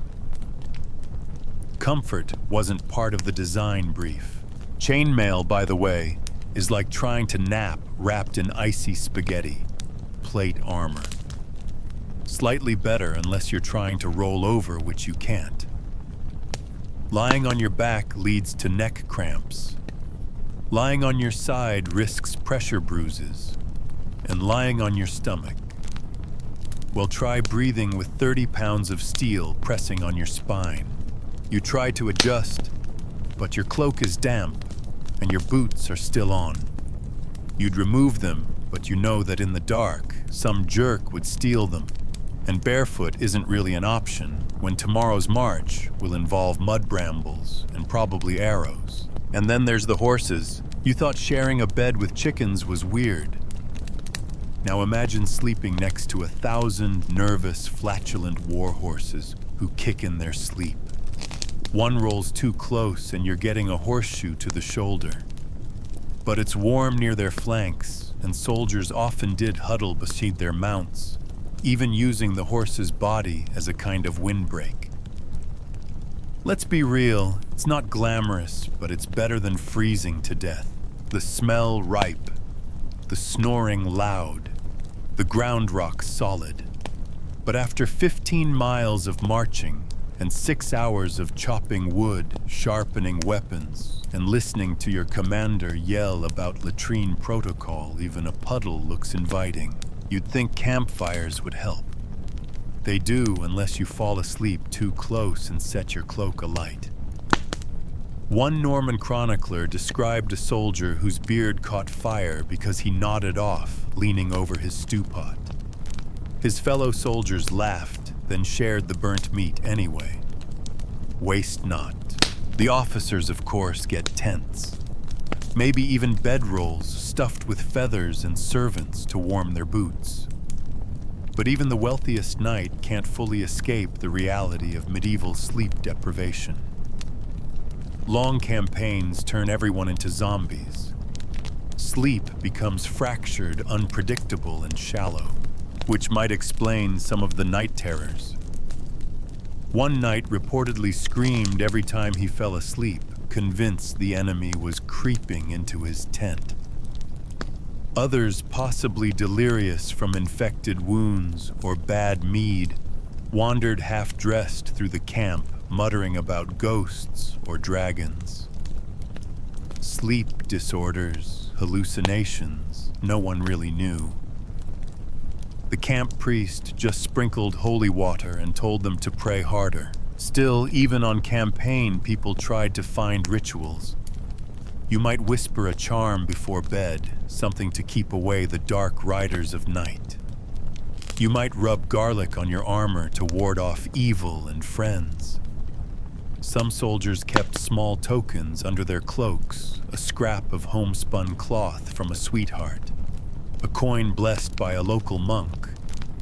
Comfort wasn't part of the design brief. Chainmail, by the way, is like trying to nap wrapped in icy spaghetti. Plate armor. Slightly better unless you're trying to roll over, which you can't. Lying on your back leads to neck cramps. Lying on your side risks pressure bruises. And lying on your stomach, well, try breathing with 30 pounds of steel pressing on your spine. You try to adjust, but your cloak is damp and your boots are still on. You'd remove them, but you know that in the dark, some jerk would steal them. And barefoot isn't really an option when tomorrow's march will involve mud brambles and probably arrows. And then there's the horses. You thought sharing a bed with chickens was weird. Now imagine sleeping next to 1,000 nervous, flatulent war horses who kick in their sleep. One rolls too close and you're getting a horseshoe to the shoulder. But it's warm near their flanks, and soldiers often did huddle beside their mounts, even using the horse's body as a kind of windbreak. Let's be real, it's not glamorous, but it's better than freezing to death. The smell ripe, the snoring loud, the ground rock solid. But after 15 miles of marching and 6 hours of chopping wood, sharpening weapons, and listening to your commander yell about latrine protocol, even a puddle looks inviting. You'd think campfires would help. They do unless you fall asleep too close and set your cloak alight. One Norman chronicler described a soldier whose beard caught fire because he nodded off, leaning over his stew pot. His fellow soldiers laughed, then shared the burnt meat anyway. Waste not. The officers, of course, get tents. Maybe even bedrolls stuffed with feathers and servants to warm their boots. But even the wealthiest knight can't fully escape the reality of medieval sleep deprivation. Long campaigns turn everyone into zombies. Sleep becomes fractured, unpredictable, and shallow, which might explain some of the night terrors. One knight reportedly screamed every time he fell asleep, convinced the enemy was creeping into his tent. Others, possibly delirious from infected wounds or bad mead, wandered half-dressed through the camp, muttering about ghosts or dragons. Sleep disorders, hallucinations, no one really knew. The camp priest just sprinkled holy water and told them to pray harder, Still, even on campaign, people tried to find rituals. You might whisper a charm before bed, something to keep away the dark riders of night. You might rub garlic on your armor to ward off evil and friends. Some soldiers kept small tokens under their cloaks, a scrap of homespun cloth from a sweetheart, a coin blessed by a local monk,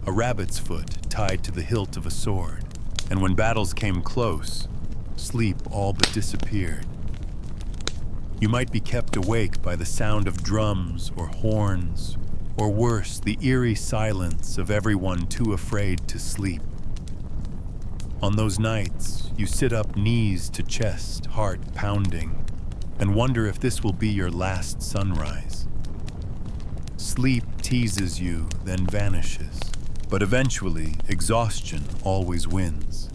a rabbit's foot tied to the hilt of a sword. And when battles came close, sleep all but disappeared. You might be kept awake by the sound of drums or horns, or worse, the eerie silence of everyone too afraid to sleep. On those nights, you sit up knees to chest, heart pounding, and wonder if this will be your last sunrise. Sleep teases you, then vanishes. But eventually, exhaustion always wins,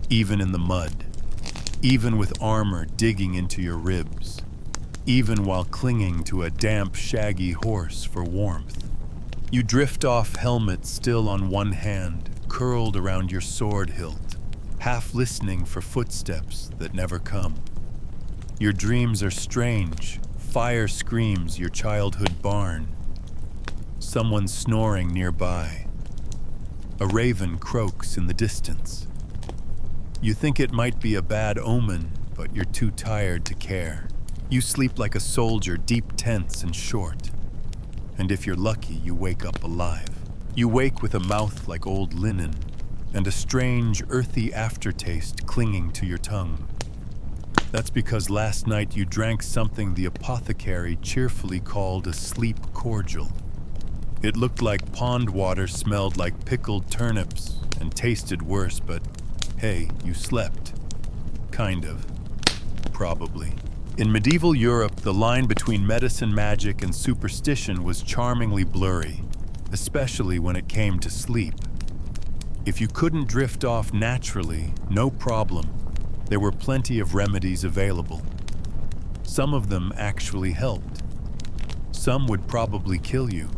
even in the mud, even with armor digging into your ribs, even while clinging to a damp, shaggy horse for warmth. You drift off, helmet still on one hand, curled around your sword hilt, half listening for footsteps that never come. Your dreams are strange. Fire screams your childhood barn. Someone snoring nearby. A raven croaks in the distance. You think it might be a bad omen, but you're too tired to care. You sleep like a soldier, deep tense and short. And if you're lucky, you wake up alive. You wake with a mouth like old linen, and a strange, earthy aftertaste clinging to your tongue. That's because last night you drank something the apothecary cheerfully called a sleep cordial. It looked like pond water, smelled like pickled turnips, and tasted worse, but hey, you slept. Kind of. Probably. In medieval Europe, the line between medicine, magic, and superstition was charmingly blurry, especially when it came to sleep. If you couldn't drift off naturally, no problem. There were plenty of remedies available. Some of them actually helped. Some would probably kill you.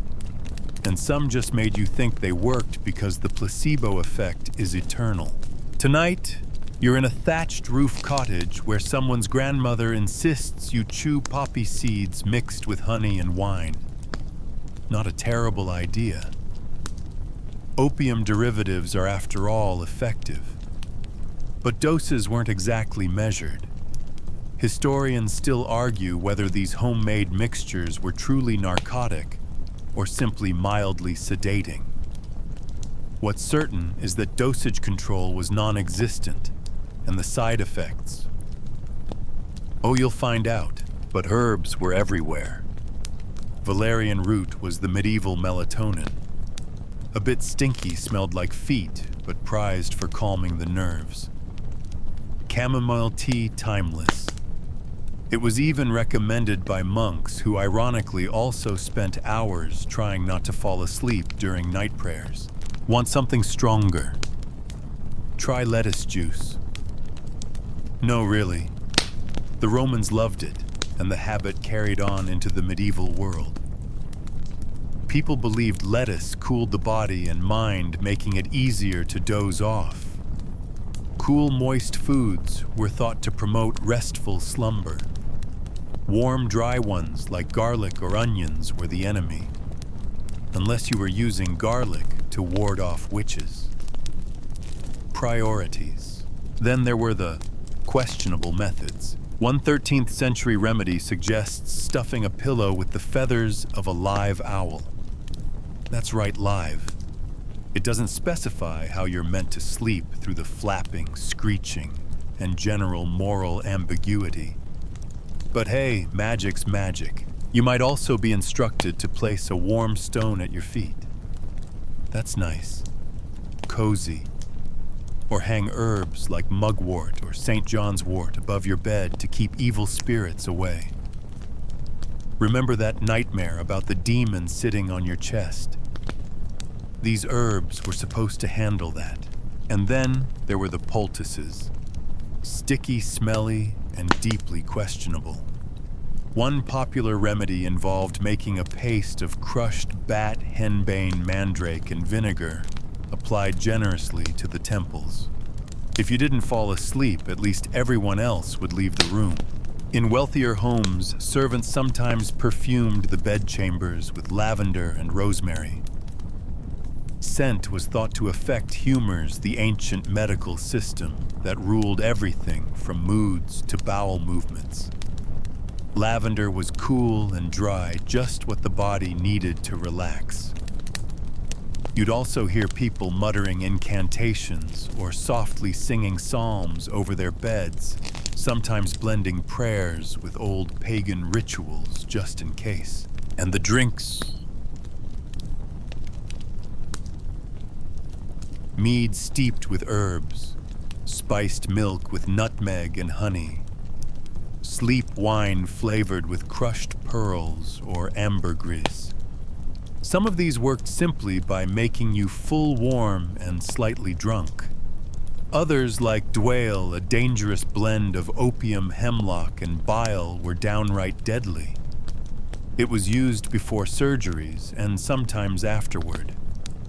And some just made you think they worked because the placebo effect is eternal. Tonight, you're in a thatched roof cottage where someone's grandmother insists you chew poppy seeds mixed with honey and wine. Not a terrible idea. Opium derivatives are, after all, effective. But doses weren't exactly measured. Historians still argue whether these homemade mixtures were truly narcotic or simply mildly sedating. What's certain is that dosage control was non-existent, and the side effects. Oh, you'll find out, but herbs were everywhere. Valerian root was the medieval melatonin. A bit stinky, smelled like feet, but prized for calming the nerves. Chamomile tea, timeless. It was even recommended by monks who ironically also spent hours trying not to fall asleep during night prayers. Want something stronger? Try lettuce juice. No, really. The Romans loved it, and the habit carried on into the medieval world. People believed lettuce cooled the body and mind, making it easier to doze off. Cool, moist foods were thought to promote restful slumber. Warm, dry ones like garlic or onions were the enemy, unless you were using garlic to ward off witches. Priorities. Then there were the questionable methods. One 13th century remedy suggests stuffing a pillow with the feathers of a live owl. That's right, live. It doesn't specify how you're meant to sleep through the flapping, screeching, and general moral ambiguity. But hey, magic's magic. You might also be instructed to place a warm stone at your feet. That's nice. Cozy. Or hang herbs like mugwort or St. John's wort above your bed to keep evil spirits away. Remember that nightmare about the demon sitting on your chest? These herbs were supposed to handle that. And then there were the poultices. Sticky, smelly, and deeply questionable. One popular remedy involved making a paste of crushed bat, henbane, mandrake, and vinegar applied generously to the temples. If you didn't fall asleep, at least everyone else would leave the room. In wealthier homes, servants sometimes perfumed the bedchambers with lavender and rosemary. Scent was thought to affect humors, the ancient medical system that ruled everything from moods to bowel movements. Lavender was cool and dry, just what the body needed to relax. You'd also hear people muttering incantations or softly singing psalms over their beds, sometimes blending prayers with old pagan rituals just in case. And the drinks. Mead steeped with herbs, spiced milk with nutmeg and honey, sleep wine flavored with crushed pearls or ambergris. Some of these worked simply by making you full warm and slightly drunk. Others, like dwale, a dangerous blend of opium, hemlock, and bile, were downright deadly. It was used before surgeries and sometimes afterward,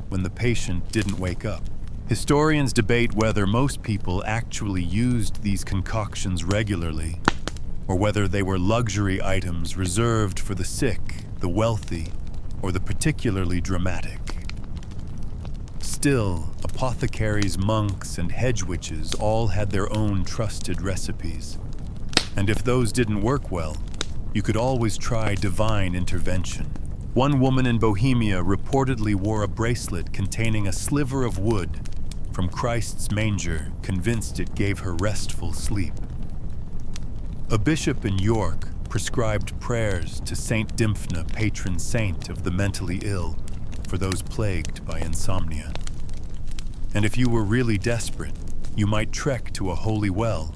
when the patient didn't wake up. Historians debate whether most people actually used these concoctions regularly, or whether they were luxury items reserved for the sick, the wealthy, or the particularly dramatic. Still, apothecaries, monks, and hedge witches all had their own trusted recipes. And if those didn't work well, you could always try divine intervention. One woman in Bohemia reportedly wore a bracelet containing a sliver of wood from Christ's manger, convinced it gave her restful sleep. A bishop in York prescribed prayers to Saint Dymphna, patron saint of the mentally ill, for those plagued by insomnia. And if you were really desperate, you might trek to a holy well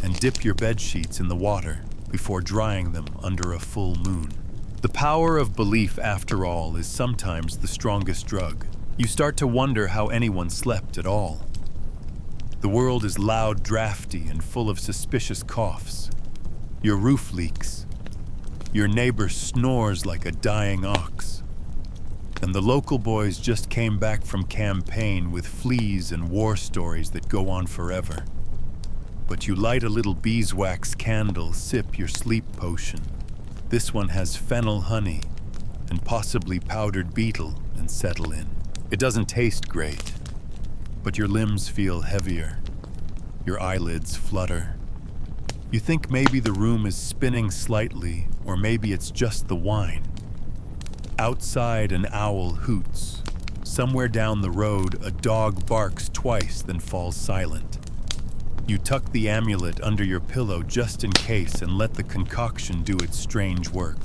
and dip your bedsheets in the water before drying them under a full moon. The power of belief, after all, is sometimes the strongest drug. You start to wonder how anyone slept at all. The world is loud, drafty, and full of suspicious coughs. Your roof leaks. Your neighbor snores like a dying ox. And the local boys just came back from campaign with fleas and war stories that go on forever. But you light a little beeswax candle, sip your sleep potion. This one has fennel honey and possibly powdered beetle, and settle in. It doesn't taste great, but your limbs feel heavier. Your eyelids flutter. You think maybe the room is spinning slightly, or maybe it's just the wine. Outside, an owl hoots. Somewhere down the road, a dog barks twice, then falls silent. You tuck the amulet under your pillow just in case and let the concoction do its strange work.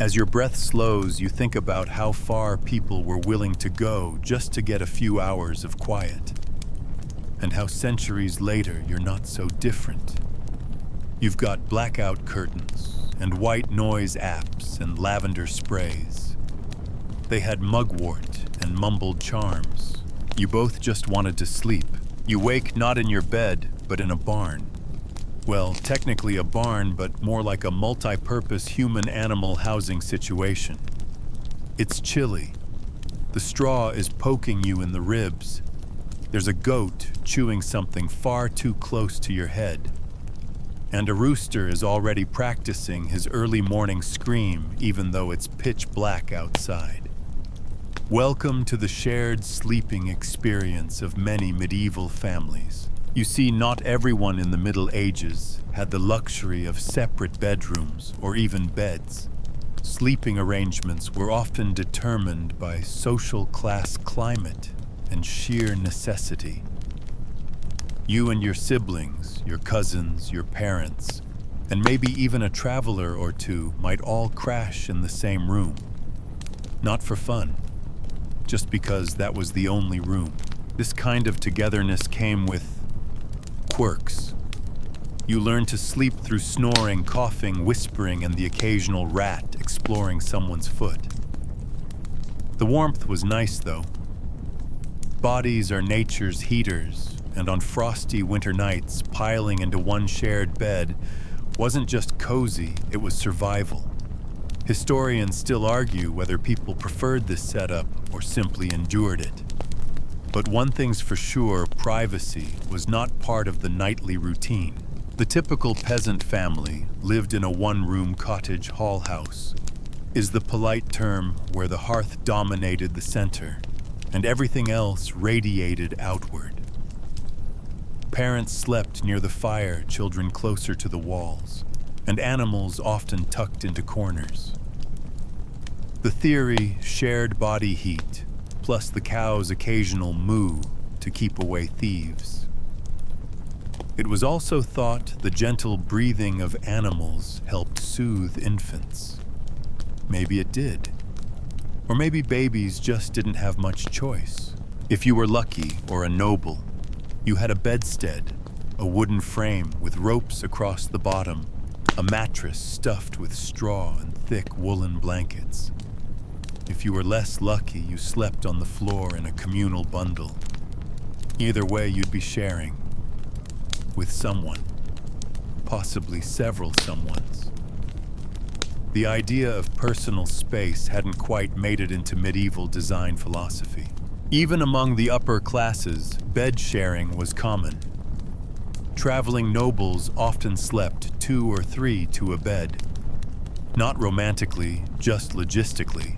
As your breath slows, you think about how far people were willing to go just to get a few hours of quiet. And how centuries later, you're not so different. You've got blackout curtains and white noise apps and lavender sprays. They had mugwort and mumbled charms. You both just wanted to sleep. You wake not in your bed, but in a barn. Well, technically a barn, but more like a multi-purpose human-animal housing situation. It's chilly. The straw is poking you in the ribs. There's a goat chewing something far too close to your head. And a rooster is already practicing his early morning scream, even though it's pitch black outside. Welcome to the shared sleeping experience of many medieval families. You see, not everyone in the Middle Ages had the luxury of separate bedrooms or even beds. Sleeping arrangements were often determined by social class climate and sheer necessity. You and your siblings, your cousins, your parents, and maybe even a traveler or two might all crash in the same room. Not for fun, just because that was the only room. This kind of togetherness came with quirks. You learn to sleep through snoring, coughing, whispering, and the occasional rat exploring someone's foot. The warmth was nice, though. Bodies are nature's heaters, and on frosty winter nights, piling into one shared bed wasn't just cozy, it was survival. Historians still argue whether people preferred this setup or simply endured it. But one thing's for sure, privacy was not part of the nightly routine. The typical peasant family lived in a one-room cottage hall house, is the polite term where the hearth dominated the center, and everything else radiated outward. Parents slept near the fire, children closer to the walls, and animals often tucked into corners. The theory, shared body heat, plus the cow's occasional moo to keep away thieves. It was also thought the gentle breathing of animals helped soothe infants. Maybe it did. Or maybe babies just didn't have much choice. If you were lucky or a noble, you had a bedstead, a wooden frame with ropes across the bottom, a mattress stuffed with straw and thick woolen blankets. If you were less lucky, you slept on the floor in a communal bundle. Either way, you'd be sharing with someone, possibly several someones. The idea of personal space hadn't quite made it into medieval design philosophy. Even among the upper classes, bed sharing was common. Traveling nobles often slept 2 or 3 to a bed. Not romantically, just logistically.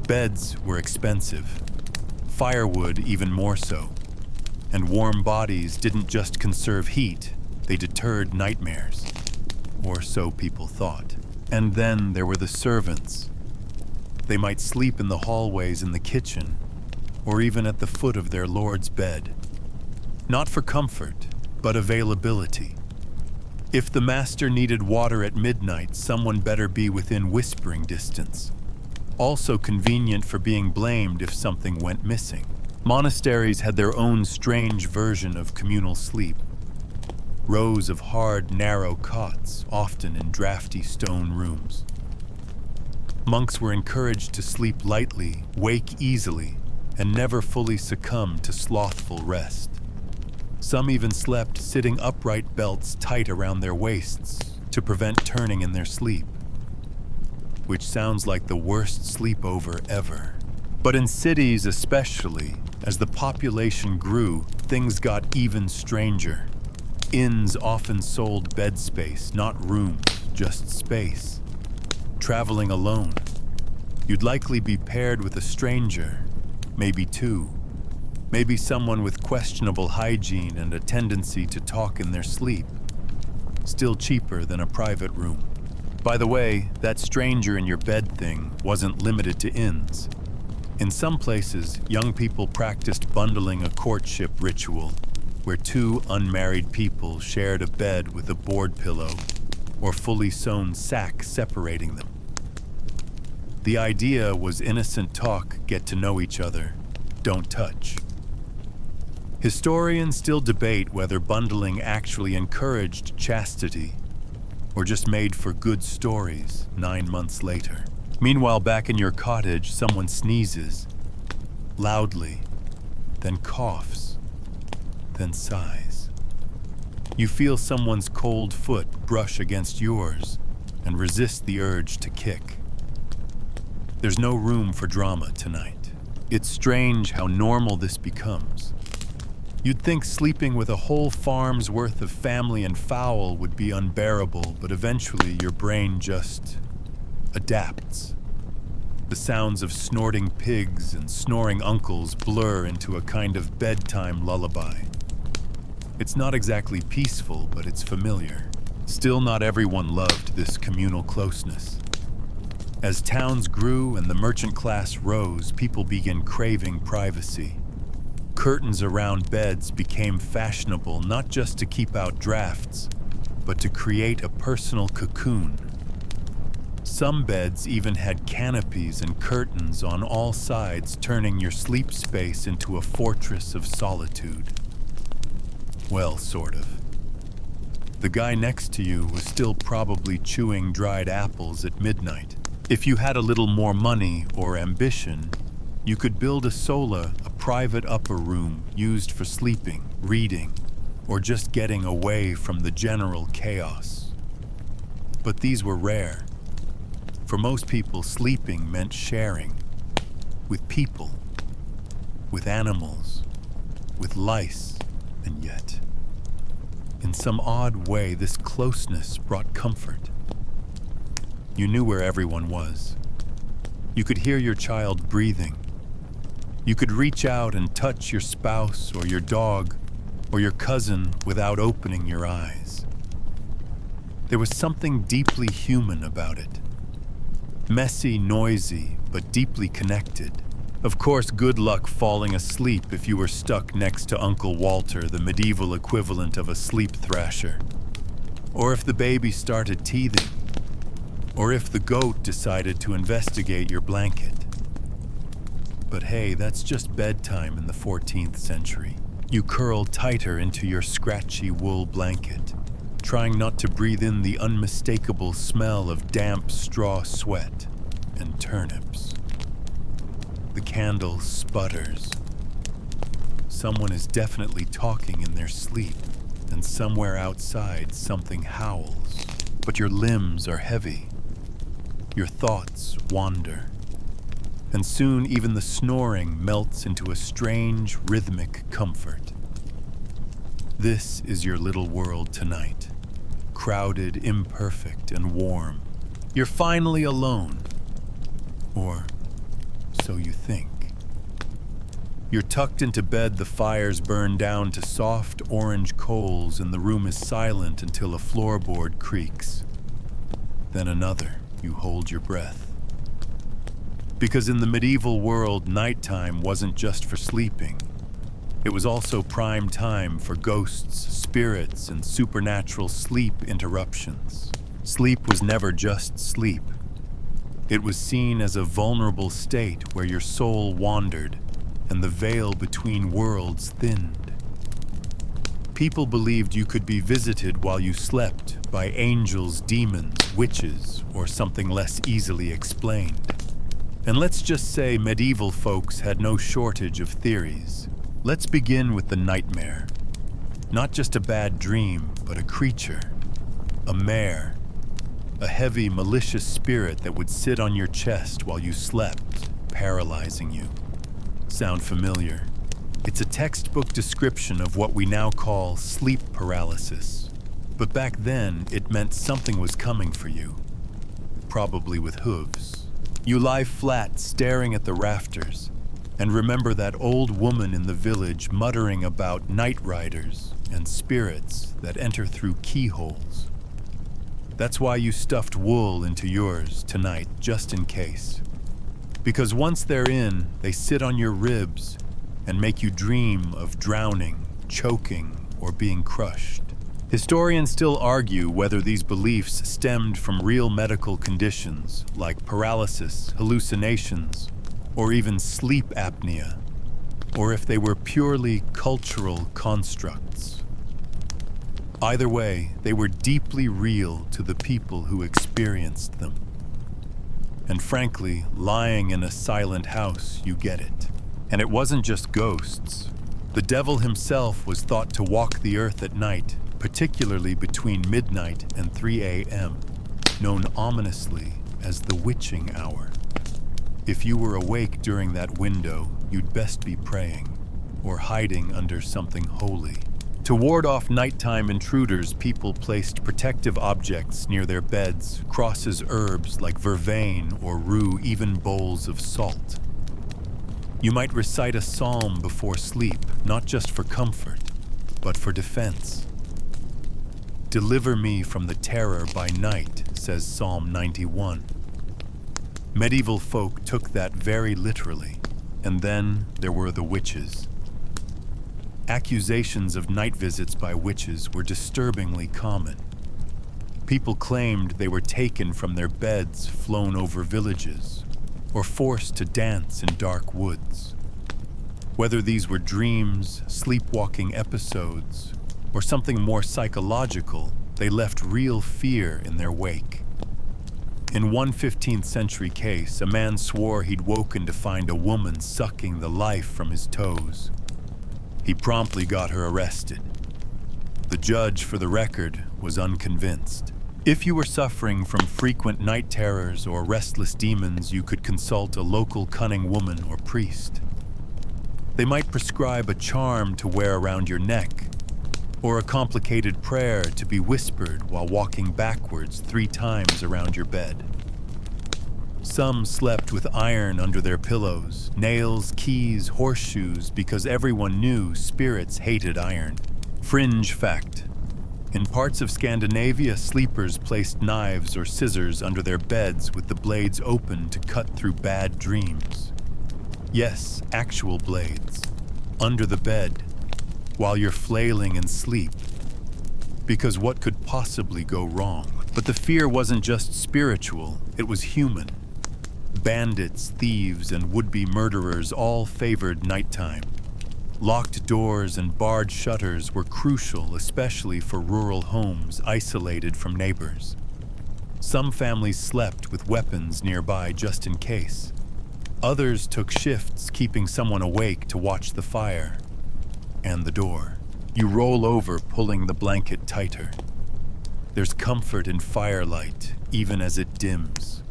Beds were expensive. Firewood even more so. And warm bodies didn't just conserve heat, they deterred nightmares. Or so people thought. And then there were the servants. They might sleep in the hallways in the kitchen, or even at the foot of their lord's bed. Not for comfort, but availability. If the master needed water at midnight, someone better be within whispering distance. Also convenient for being blamed if something went missing. Monasteries had their own strange version of communal sleep. Rows of hard, narrow cots, often in drafty stone rooms. Monks were encouraged to sleep lightly, wake easily, and never fully succumb to slothful rest. Some even slept sitting upright, belts tight around their waists to prevent turning in their sleep. Which sounds like the worst sleepover ever. But in cities especially, as the population grew, things got even stranger. Inns often sold bed space, not rooms, just space. Traveling alone, you'd likely be paired with a stranger, maybe 2. Maybe someone with questionable hygiene and a tendency to talk in their sleep. Still cheaper than a private room. By the way, that stranger in your bed thing wasn't limited to inns. In some places, young people practiced bundling, a courtship ritual where 2 unmarried people shared a bed with a board pillow or fully sewn sack separating them. The idea was innocent talk, get to know each other, don't touch. Historians still debate whether bundling actually encouraged chastity or just made for good stories 9 months later. Meanwhile, back in your cottage, someone sneezes loudly, then coughs, then sighs. You feel someone's cold foot brush against yours and resist the urge to kick. There's no room for drama tonight. It's strange how normal this becomes. You'd think sleeping with a whole farm's worth of family and fowl would be unbearable, but eventually your brain just adapts. The sounds of snorting pigs and snoring uncles blur into a kind of bedtime lullaby. It's not exactly peaceful, but it's familiar. Still, not everyone loved this communal closeness. As towns grew and the merchant class rose, people began craving privacy. Curtains around beds became fashionable, not just to keep out drafts, but to create a personal cocoon. Some beds even had canopies and curtains on all sides, turning your sleep space into a fortress of solitude. Well, sort of. The guy next to you was still probably chewing dried apples at midnight. If you had a little more money or ambition, you could build a sola, a private upper room used for sleeping, reading, or just getting away from the general chaos. But these were rare. For most people, sleeping meant sharing. With people. With animals. with lice, and yet, in some odd way, this closeness brought comfort. You knew where everyone was. You could hear your child breathing. You could reach out and touch your spouse or your dog or your cousin without opening your eyes. There was something deeply human about it. Messy, noisy, but deeply connected. Of course, good luck falling asleep if you were stuck next to Uncle Walter, the medieval equivalent of a sleep thrasher. Or if the baby started teething. Or if the goat decided to investigate your blanket. But hey, that's just bedtime in the 14th century. You curl tighter into your scratchy wool blanket, trying not to breathe in the unmistakable smell of damp straw sweat and turnips. The candle sputters. Someone is definitely talking in their sleep, and somewhere outside something howls. But your limbs are heavy. Your thoughts wander. And soon even the snoring melts into a strange, rhythmic comfort. This is your little world tonight. Crowded, imperfect, and warm. You're finally alone. Or so you think. You're tucked into bed, the fires burn down to soft orange coals, and the room is silent until a floorboard creaks. Then another. You hold your breath. Because in the medieval world, nighttime wasn't just for sleeping. It was also prime time for ghosts, spirits, and supernatural sleep interruptions. Sleep was never just sleep. It was seen as a vulnerable state where your soul wandered and the veil between worlds thinned. People believed you could be visited while you slept by angels, demons, witches, or something less easily explained. And let's just say medieval folks had no shortage of theories. Let's begin with the nightmare. Not just a bad dream, but a creature. A mare. A heavy, malicious spirit that would sit on your chest while you slept, paralyzing you. Sound familiar? It's a textbook description of what we now call sleep paralysis. But back then, it meant something was coming for you. Probably with hooves. You lie flat, staring at the rafters, and remember that old woman in the village muttering about night riders and spirits that enter through keyholes. That's why you stuffed wool into yours tonight, just in case. Because once they're in, they sit on your ribs and make you dream of drowning, choking, or being crushed. Historians still argue whether these beliefs stemmed from real medical conditions like paralysis, hallucinations, or even sleep apnea, or if they were purely cultural constructs. Either way, they were deeply real to the people who experienced them. And frankly, lying in a silent house, you get it. And it wasn't just ghosts. The devil himself was thought to walk the earth at night, particularly between midnight and 3 a.m., known ominously as the witching hour. If you were awake during that window, you'd best be praying, or hiding under something holy. To ward off nighttime intruders, people placed protective objects near their beds, crosses herbs like vervain or rue, even bowls of salt. You might recite a psalm before sleep, not just for comfort, but for defense. Deliver me from the terror by night, says Psalm 91. Medieval folk took that very literally, and then there were the witches. Accusations of night visits by witches were disturbingly common. People claimed they were taken from their beds, flown over villages, or forced to dance in dark woods. Whether these were dreams, sleepwalking episodes, or something more psychological, they left real fear in their wake. In one 15th century case, a man swore he'd woken to find a woman sucking the life from his toes. He promptly got her arrested. The judge, for the record, was unconvinced. If you were suffering from frequent night terrors or restless demons, you could consult a local cunning woman or priest. They might prescribe a charm to wear around your neck, or a complicated prayer to be whispered while walking backwards 3 times around your bed. Some slept with iron under their pillows, nails, keys, horseshoes, because everyone knew spirits hated iron. Fringe fact: in parts of Scandinavia, sleepers placed knives or scissors under their beds with the blades open to cut through bad dreams. Yes, actual blades. Under the bed, while you're flailing in sleep. Because what could possibly go wrong? But the fear wasn't just spiritual, it was human. Bandits, thieves, and would-be murderers all favored nighttime. Locked doors and barred shutters were crucial, especially for rural homes isolated from neighbors. Some families slept with weapons nearby just in case. Others took shifts, keeping someone awake to watch the fire and the door. You roll over, pulling the blanket tighter. There's comfort in firelight, even as it dims,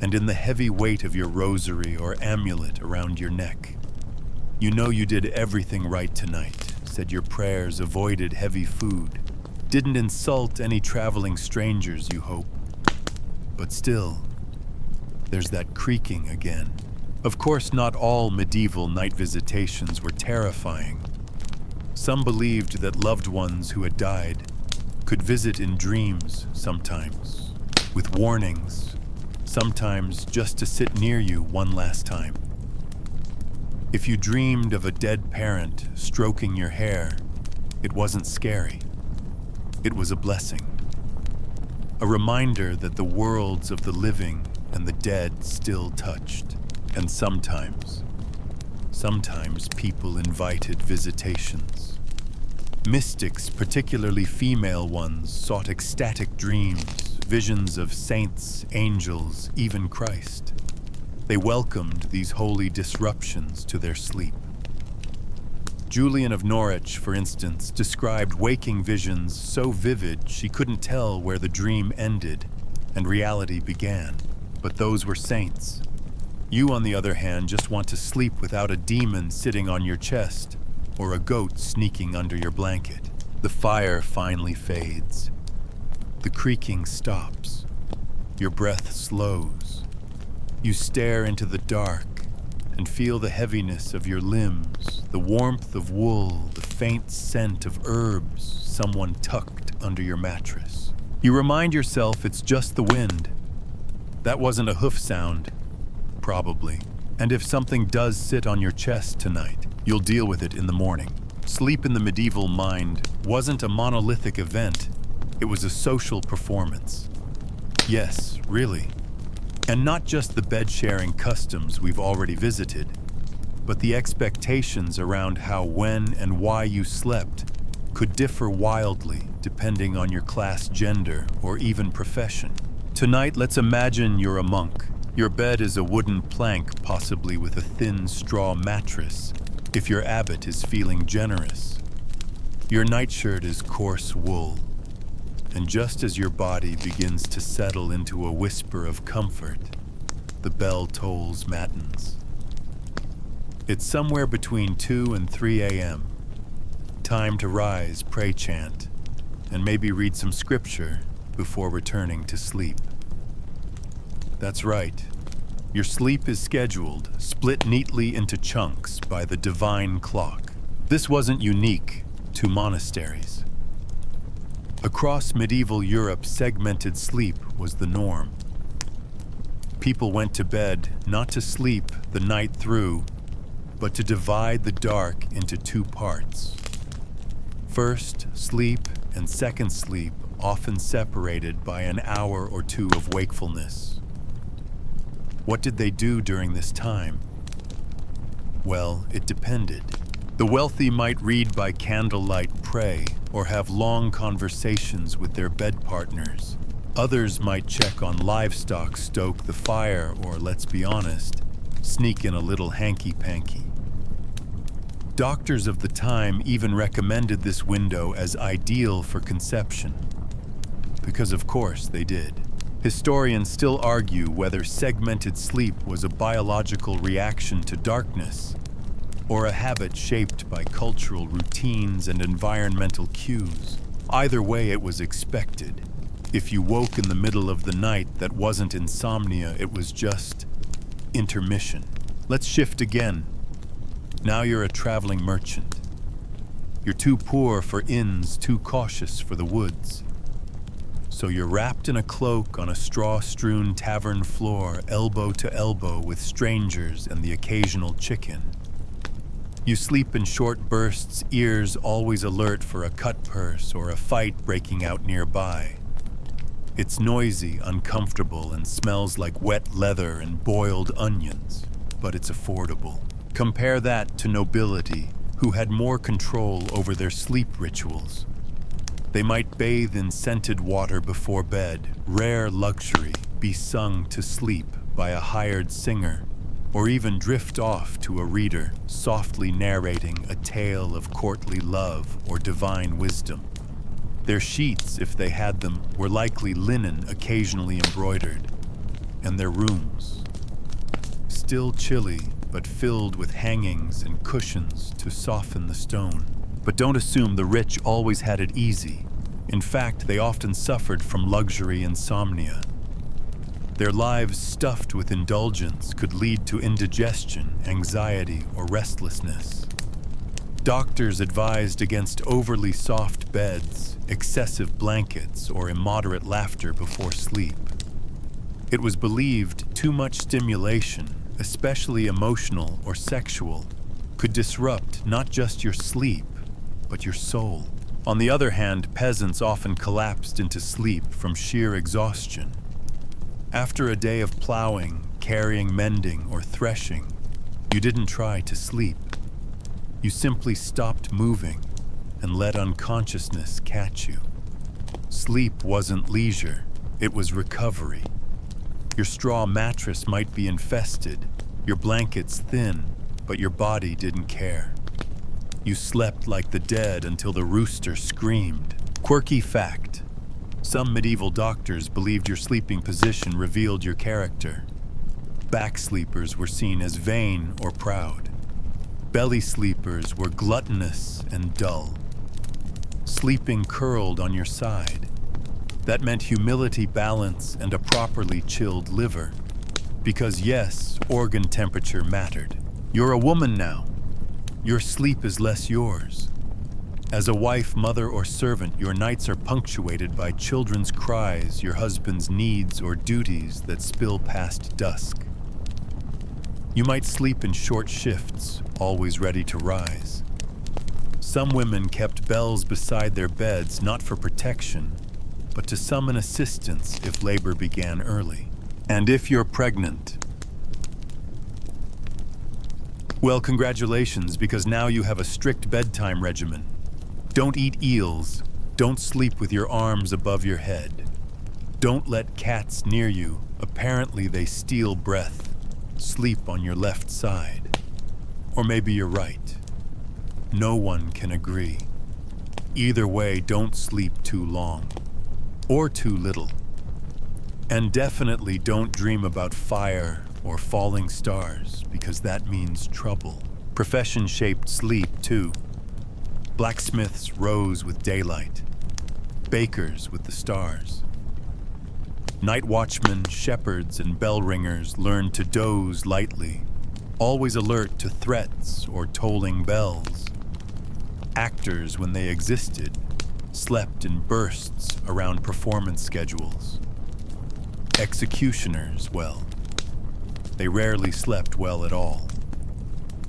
and in the heavy weight of your rosary or amulet around your neck. You know you did everything right tonight, said your prayers, avoided heavy food, didn't insult any traveling strangers, you hope. But still, there's that creaking again. Of course, not all medieval night visitations were terrifying. Some believed that loved ones who had died could visit in dreams sometimes, with warnings, sometimes just to sit near you one last time. If you dreamed of a dead parent stroking your hair, it wasn't scary. It was a blessing. A reminder that the worlds of the living and the dead still touched. And sometimes people invited visitations. Mystics, particularly female ones, sought ecstatic dreams, visions of saints, angels, even Christ. They welcomed these holy disruptions to their sleep. Julian of Norwich, for instance, described waking visions so vivid she couldn't tell where the dream ended and reality began. But those were saints. You, on the other hand, just want to sleep without a demon sitting on your chest or a goat sneaking under your blanket. The fire finally fades. The creaking stops. Your breath slows. You stare into the dark and feel the heaviness of your limbs, the warmth of wool, the faint scent of herbs someone tucked under your mattress. You remind yourself it's just the wind. That wasn't a hoof sound, probably. And if something does sit on your chest tonight, you'll deal with it in the morning. Sleep in the medieval mind wasn't a monolithic event. It was a social performance. Yes, really. And not just the bed-sharing customs we've already visited, but the expectations around how, when, and why you slept could differ wildly depending on your class, gender, or even profession. Tonight, let's imagine you're a monk. Your bed is a wooden plank, possibly with a thin straw mattress, if your abbot is feeling generous. Your nightshirt is coarse wool. And just as your body begins to settle into a whisper of comfort, the bell tolls matins. It's somewhere between 2 and 3 a.m. Time to rise, pray, chant, and maybe read some scripture before returning to sleep. That's right. Your sleep is scheduled, split neatly into chunks by the divine clock. This wasn't unique to monasteries. Across medieval Europe, segmented sleep was the norm. People went to bed not to sleep the night through, but to divide the dark into 2 parts. First sleep and second sleep, often separated by an hour or 2 of wakefulness. What did they do during this time? Well, it depended. The wealthy might read by candlelight, pray, or have long conversations with their bed partners. Others might check on livestock, stoke the fire, or, let's be honest, sneak in a little hanky-panky. Doctors of the time even recommended this window as ideal for conception. Because of course they did. Historians still argue whether segmented sleep was a biological reaction to darkness, or a habit shaped by cultural routines and environmental cues. Either way, it was expected. If you woke in the middle of the night, that wasn't insomnia, it was just intermission. Let's shift again. Now you're a traveling merchant. You're too poor for inns, too cautious for the woods. So you're wrapped in a cloak on a straw-strewn tavern floor, elbow to elbow with strangers and the occasional chicken. You sleep in short bursts, ears always alert for a cut purse or a fight breaking out nearby. It's noisy, uncomfortable, and smells like wet leather and boiled onions, but it's affordable. Compare that to nobility, who had more control over their sleep rituals. They might bathe in scented water before bed, rare luxury, be sung to sleep by a hired singer, or even drift off to a reader, softly narrating a tale of courtly love or divine wisdom. Their sheets, if they had them, were likely linen occasionally embroidered, and their rooms, still chilly, but filled with hangings and cushions to soften the stone. But don't assume the rich always had it easy. In fact, they often suffered from luxury insomnia. Their lives stuffed with indulgence could lead to indigestion, anxiety, or restlessness. Doctors advised against overly soft beds, excessive blankets, or immoderate laughter before sleep. It was believed too much stimulation, especially emotional or sexual, could disrupt not just your sleep, but your soul. On the other hand, peasants often collapsed into sleep from sheer exhaustion. After a day of plowing, carrying, mending, or threshing, you didn't try to sleep. You simply stopped moving and let unconsciousness catch you. Sleep wasn't leisure, it was recovery. Your straw mattress might be infested, your blankets thin, but your body didn't care. You slept like the dead until the rooster screamed. Quirky fact: some medieval doctors believed your sleeping position revealed your character. Back sleepers were seen as vain or proud. Belly sleepers were gluttonous and dull. Sleeping curled on your side. That meant humility, balance, and a properly chilled liver. Because yes, organ temperature mattered. You're a woman now. Your sleep is less yours. As a wife, mother, or servant, your nights are punctuated by children's cries, your husband's needs or duties that spill past dusk. You might sleep in short shifts, always ready to rise. Some women kept bells beside their beds, not for protection, but to summon assistance if labor began early. And if you're pregnant, well, congratulations, because now you have a strict bedtime regimen. Don't eat eels. Don't sleep with your arms above your head. Don't let cats near you. Apparently they steal breath. Sleep on your left side. Or maybe you're right. No one can agree. Either way, don't sleep too long. Or too little. And definitely don't dream about fire or falling stars, because that means trouble. Profession shaped sleep, too. Blacksmiths rose with daylight. Bakers with the stars. Night-watchmen, shepherds, and bell-ringers learned to doze lightly, always alert to threats or tolling bells. Actors, when they existed, slept in bursts around performance schedules. Executioners, well, they rarely slept well at all.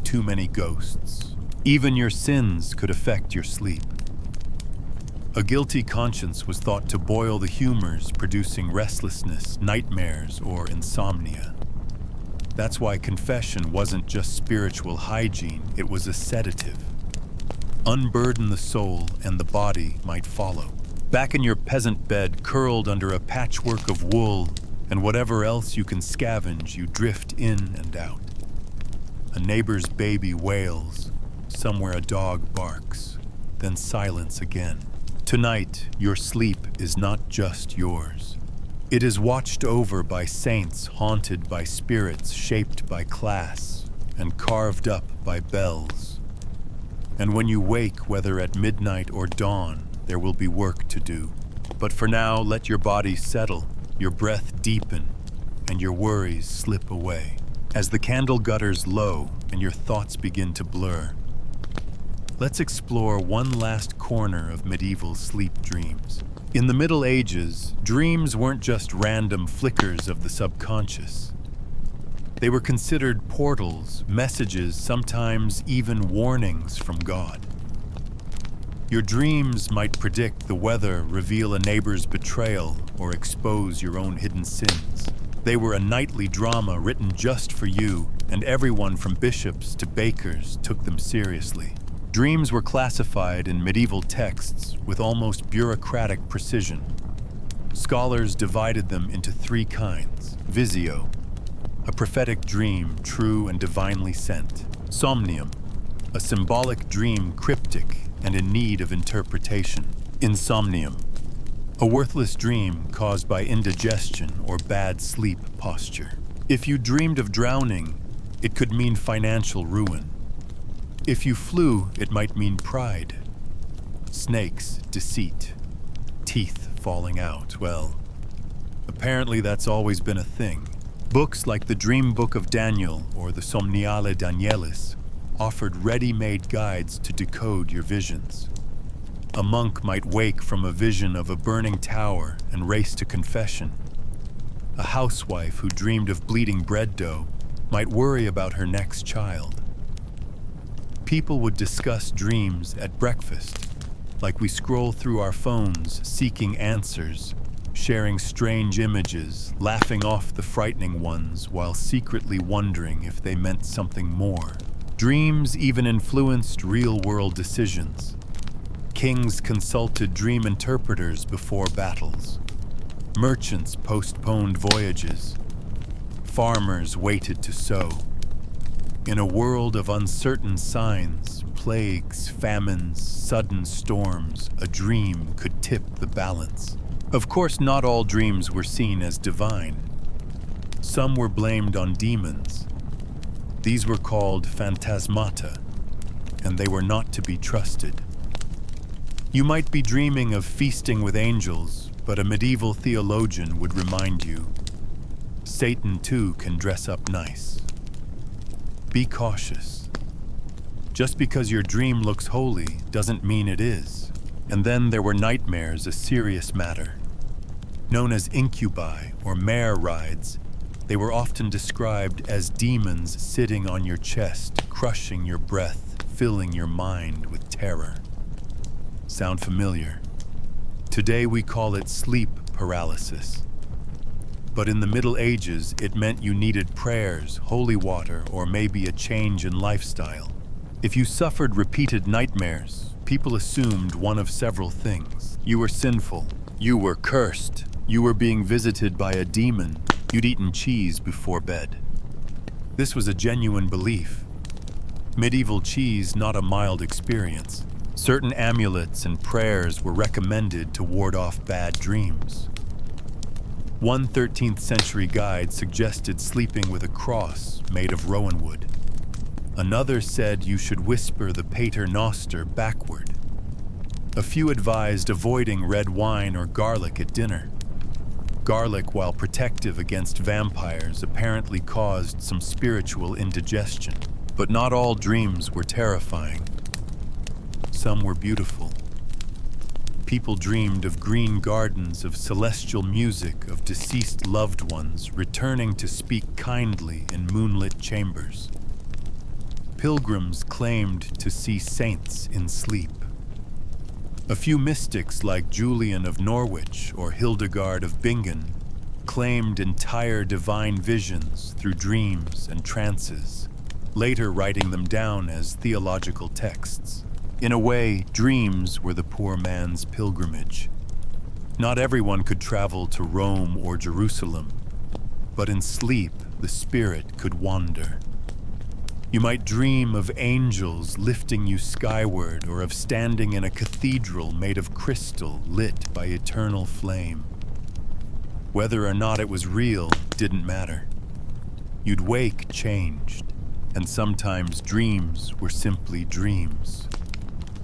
Too many ghosts. Even your sins could affect your sleep. A guilty conscience was thought to boil the humors, producing restlessness, nightmares, or insomnia. That's why confession wasn't just spiritual hygiene, it was a sedative. Unburden the soul, and the body might follow. Back in your peasant bed, curled under a patchwork of wool, and whatever else you can scavenge, you drift in and out. A neighbor's baby wails, somewhere a dog barks, then silence again. Tonight, your sleep is not just yours. It is watched over by saints, haunted by spirits, shaped by class. and carved up by bells. And when you wake, whether at midnight or dawn, there will be work to do. But for now, let your body settle, your breath deepen, and your worries slip away. As the candle gutters low and your thoughts begin to blur, let's explore one last corner of medieval sleep dreams. In the Middle Ages, dreams weren't just random flickers of the subconscious. They were considered portals, messages, sometimes even warnings from God. Your dreams might predict the weather, reveal a neighbor's betrayal, or expose your own hidden sins. They were a nightly drama written just for you, and everyone from bishops to bakers took them seriously. Dreams were classified in medieval texts with almost bureaucratic precision. Scholars divided them into three kinds: visio, a prophetic dream true and divinely sent; somnium, a symbolic dream cryptic and in need of interpretation; insomnium, a worthless dream caused by indigestion or bad sleep posture. If you dreamed of drowning, it could mean financial ruin. If you flew, it might mean pride. Snakes, deceit. Teeth falling out. Well, apparently that's always been a thing. Books like the Dream Book of Daniel or the Somniale Danielis offered ready-made guides to decode your visions. A monk might wake from a vision of a burning tower and race to confession. A housewife who dreamed of bleeding bread dough might worry about her next child. People would discuss dreams at breakfast, like we scroll through our phones seeking answers, sharing strange images, laughing off the frightening ones while secretly wondering if they meant something more. Dreams even influenced real-world decisions. Kings consulted dream interpreters before battles. Merchants postponed voyages. Farmers waited to sow. In a world of uncertain signs, plagues, famines, sudden storms, a dream could tip the balance. Of course, not all dreams were seen as divine. Some were blamed on demons. These were called phantasmata, and they were not to be trusted. You might be dreaming of feasting with angels, but a medieval theologian would remind you, Satan too can dress up nice. Be cautious. Just because your dream looks holy doesn't mean it is. And then there were nightmares, a serious matter. Known as incubi or mare rides, they were often described as demons sitting on your chest, crushing your breath, filling your mind with terror. Sound familiar? Today we call it sleep paralysis. But in the Middle Ages, it meant you needed prayers, holy water, or maybe a change in lifestyle. If you suffered repeated nightmares, people assumed one of several things. You were sinful. You were cursed. You were being visited by a demon. You'd eaten cheese before bed. This was a genuine belief. Medieval cheese, not a mild experience. Certain amulets and prayers were recommended to ward off bad dreams. One 13th century guide suggested sleeping with a cross made of rowan wood. Another said you should whisper the Pater Noster backward. A few advised avoiding red wine or garlic at dinner. Garlic, while protective against vampires, apparently caused some spiritual indigestion. But not all dreams were terrifying. Some were beautiful. People dreamed of green gardens, of celestial music, of deceased loved ones returning to speak kindly in moonlit chambers. Pilgrims claimed to see saints in sleep. A few mystics like Julian of Norwich or Hildegard of Bingen claimed entire divine visions through dreams and trances, later writing them down as theological texts. In a way, dreams were the poor man's pilgrimage. Not everyone could travel to Rome or Jerusalem, but in sleep, the spirit could wander. You might dream of angels lifting you skyward, or of standing in a cathedral made of crystal lit by eternal flame. Whether or not it was real didn't matter. You'd wake changed, And sometimes dreams were simply dreams.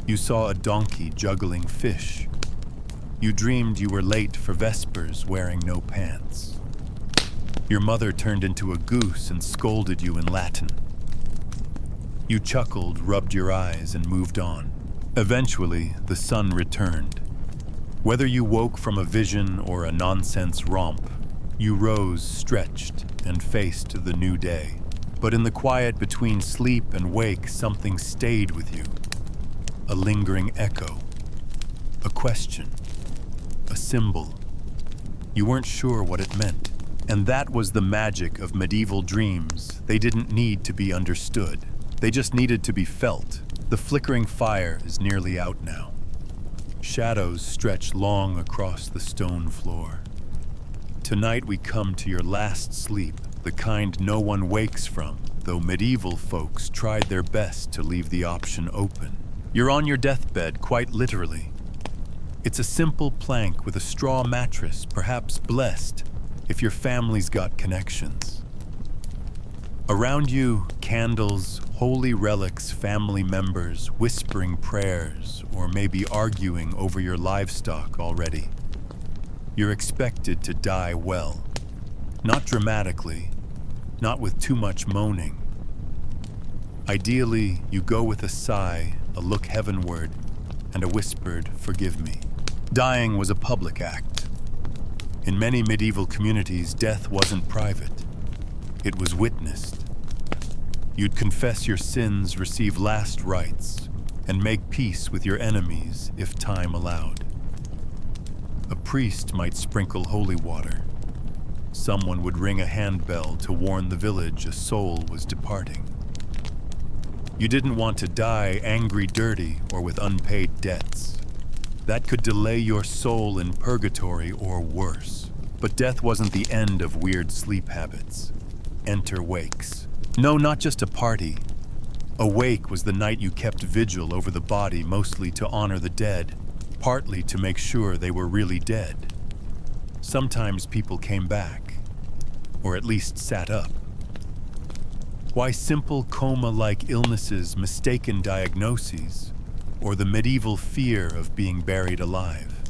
You saw a donkey juggling fish. You dreamed you were late for vespers wearing no pants. Your mother turned into a goose and scolded you in Latin. You chuckled, rubbed your eyes, and moved on. Eventually, the sun returned. Whether you woke from a vision or a nonsense romp, you rose, stretched, and faced the new day. But in the quiet between sleep and wake, something stayed with you. A lingering echo. A question. A symbol. You weren't sure what it meant. And that was the magic of medieval dreams. They didn't need to be understood. They just needed to be felt. The flickering fire is nearly out now. Shadows stretch long across the stone floor. Tonight we come to your last sleep, the kind no one wakes from, though medieval folks tried their best to leave the option open. You're on your deathbed, quite literally. It's a simple plank with a straw mattress, perhaps blessed, if your family's got connections. Around you, candles, holy relics, family members, whispering prayers, or maybe arguing over your livestock already. You're expected to die well. Not dramatically, not with too much moaning. Ideally, you go with a sigh, a look heavenward, and a whispered, "Forgive me." Dying was a public act. In many medieval communities, death wasn't private. It was witnessed. You'd confess your sins, receive last rites, and make peace with your enemies if time allowed. A priest might sprinkle holy water. Someone would ring a handbell to warn the village a soul was departing. You didn't want to die angry, dirty, or with unpaid debts. That could delay your soul in purgatory or worse. But death wasn't the end of weird sleep habits. Enter wakes. No, not just a party. A wake was the night you kept vigil over the body, mostly to honor the dead, partly to make sure they were really dead. Sometimes people came back, or at least sat up. Why simple coma-like illnesses, mistaken diagnoses, or the medieval fear of being buried alive?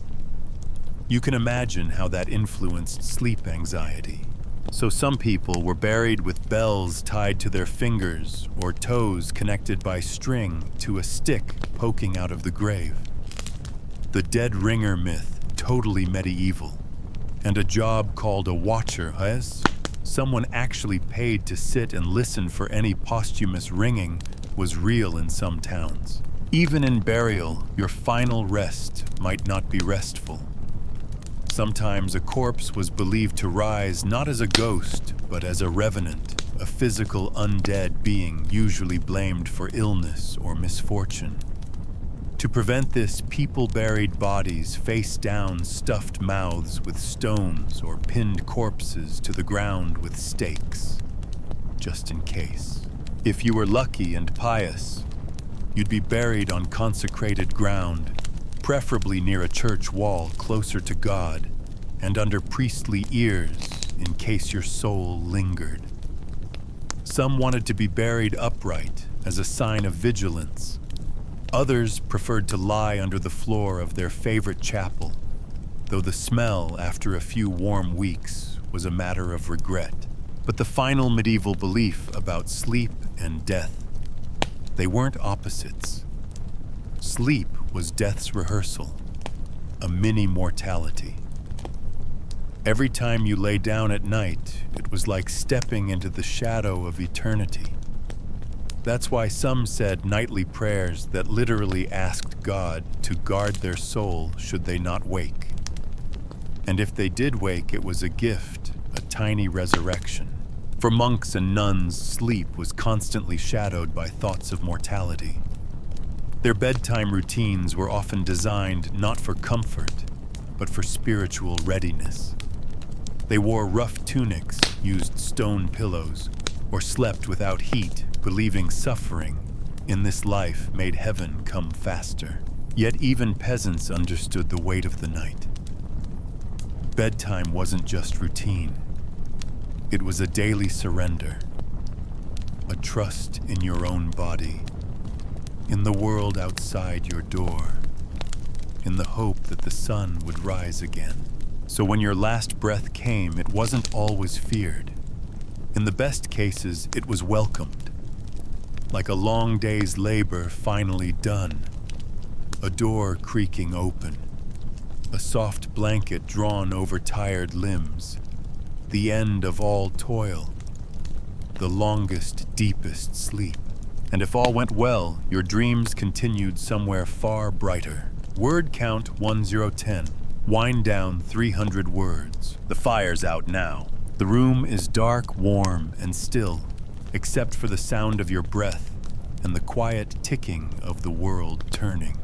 You can imagine how that influenced sleep anxiety. So some people were buried with bells tied to their fingers or toes connected by string to a stick poking out of the grave. The dead ringer myth, totally medieval. And a job called a watcher, yes? Someone actually paid to sit and listen for any posthumous ringing was real in some towns. Even in burial, your final rest might not be restful. Sometimes a corpse was believed to rise not as a ghost, but as a revenant, a physical undead being usually blamed for illness or misfortune. To prevent this, people buried bodies face down, stuffed mouths with stones, or pinned corpses to the ground with stakes, just in case. If you were lucky and pious, you'd be buried on consecrated ground, preferably near a church wall closer to God, and under priestly ears in case your soul lingered. Some wanted to be buried upright as a sign of vigilance. Others preferred to lie under the floor of their favorite chapel, though the smell after a few warm weeks was a matter of regret. But the final medieval belief about sleep and death, they weren't opposites. Sleep was death's rehearsal, a mini-mortality. Every time you lay down at night, it was like stepping into the shadow of eternity. That's why some said nightly prayers that literally asked God to guard their soul should they not wake. And if they did wake, it was a gift, a tiny resurrection. For monks and nuns, sleep was constantly shadowed by thoughts of mortality. Their bedtime routines were often designed not for comfort, but for spiritual readiness. They wore rough tunics, used stone pillows, or slept without heat, believing suffering in this life made heaven come faster. Yet even peasants understood the weight of the night. Bedtime wasn't just routine. It was a daily surrender. a trust in your own body, in the world outside your door, in the hope that the sun would rise again. So when your last breath came, it wasn't always feared. In the best cases, it was welcomed, like a long day's labor finally done, a door creaking open, a soft blanket drawn over tired limbs, the end of all toil, the longest, deepest sleep. And if all went well, your dreams continued somewhere far brighter. Word count 1010. Wind down 300 words. The fire's out now. The room is dark, warm, and still, except for the sound of your breath and the quiet ticking of the world turning.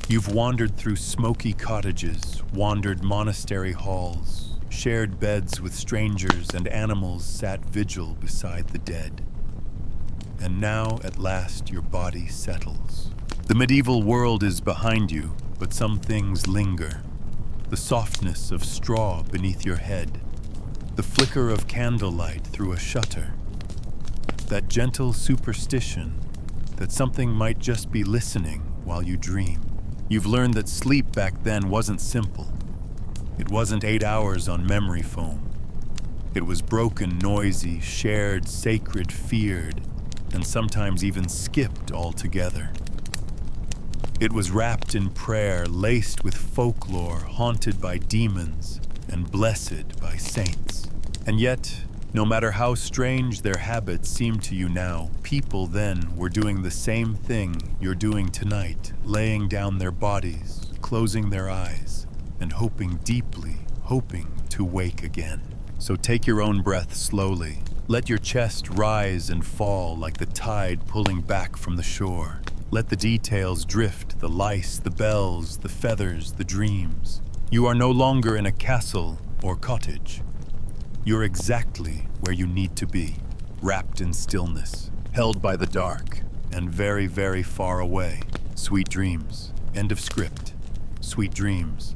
You've wandered through smoky cottages, wandered monastery halls, shared beds with strangers, and animals sat vigil beside the dead. And now, at last, your body settles. The medieval world is behind you, but some things linger. The softness of straw beneath your head, the flicker of candlelight through a shutter, that gentle superstition that something might just be listening while you dream. You've learned that sleep back then wasn't simple. It wasn't 8 hours on memory foam. It was broken, noisy, shared, sacred, feared, and sometimes even skipped altogether. It was wrapped in prayer, laced with folklore, haunted by demons, and blessed by saints. And yet, no matter how strange their habits seem to you now, people then were doing the same thing you're doing tonight, laying down their bodies, closing their eyes, and hoping deeply, hoping to wake again. So take your own breath slowly. Let your chest rise and fall like the tide pulling back from the shore. Let the details drift, the lice, the bells, the feathers, the dreams. You are no longer in a castle or cottage. You're exactly where you need to be, wrapped in stillness, held by the dark, and very, very far away. Sweet dreams. End of script. Sweet dreams.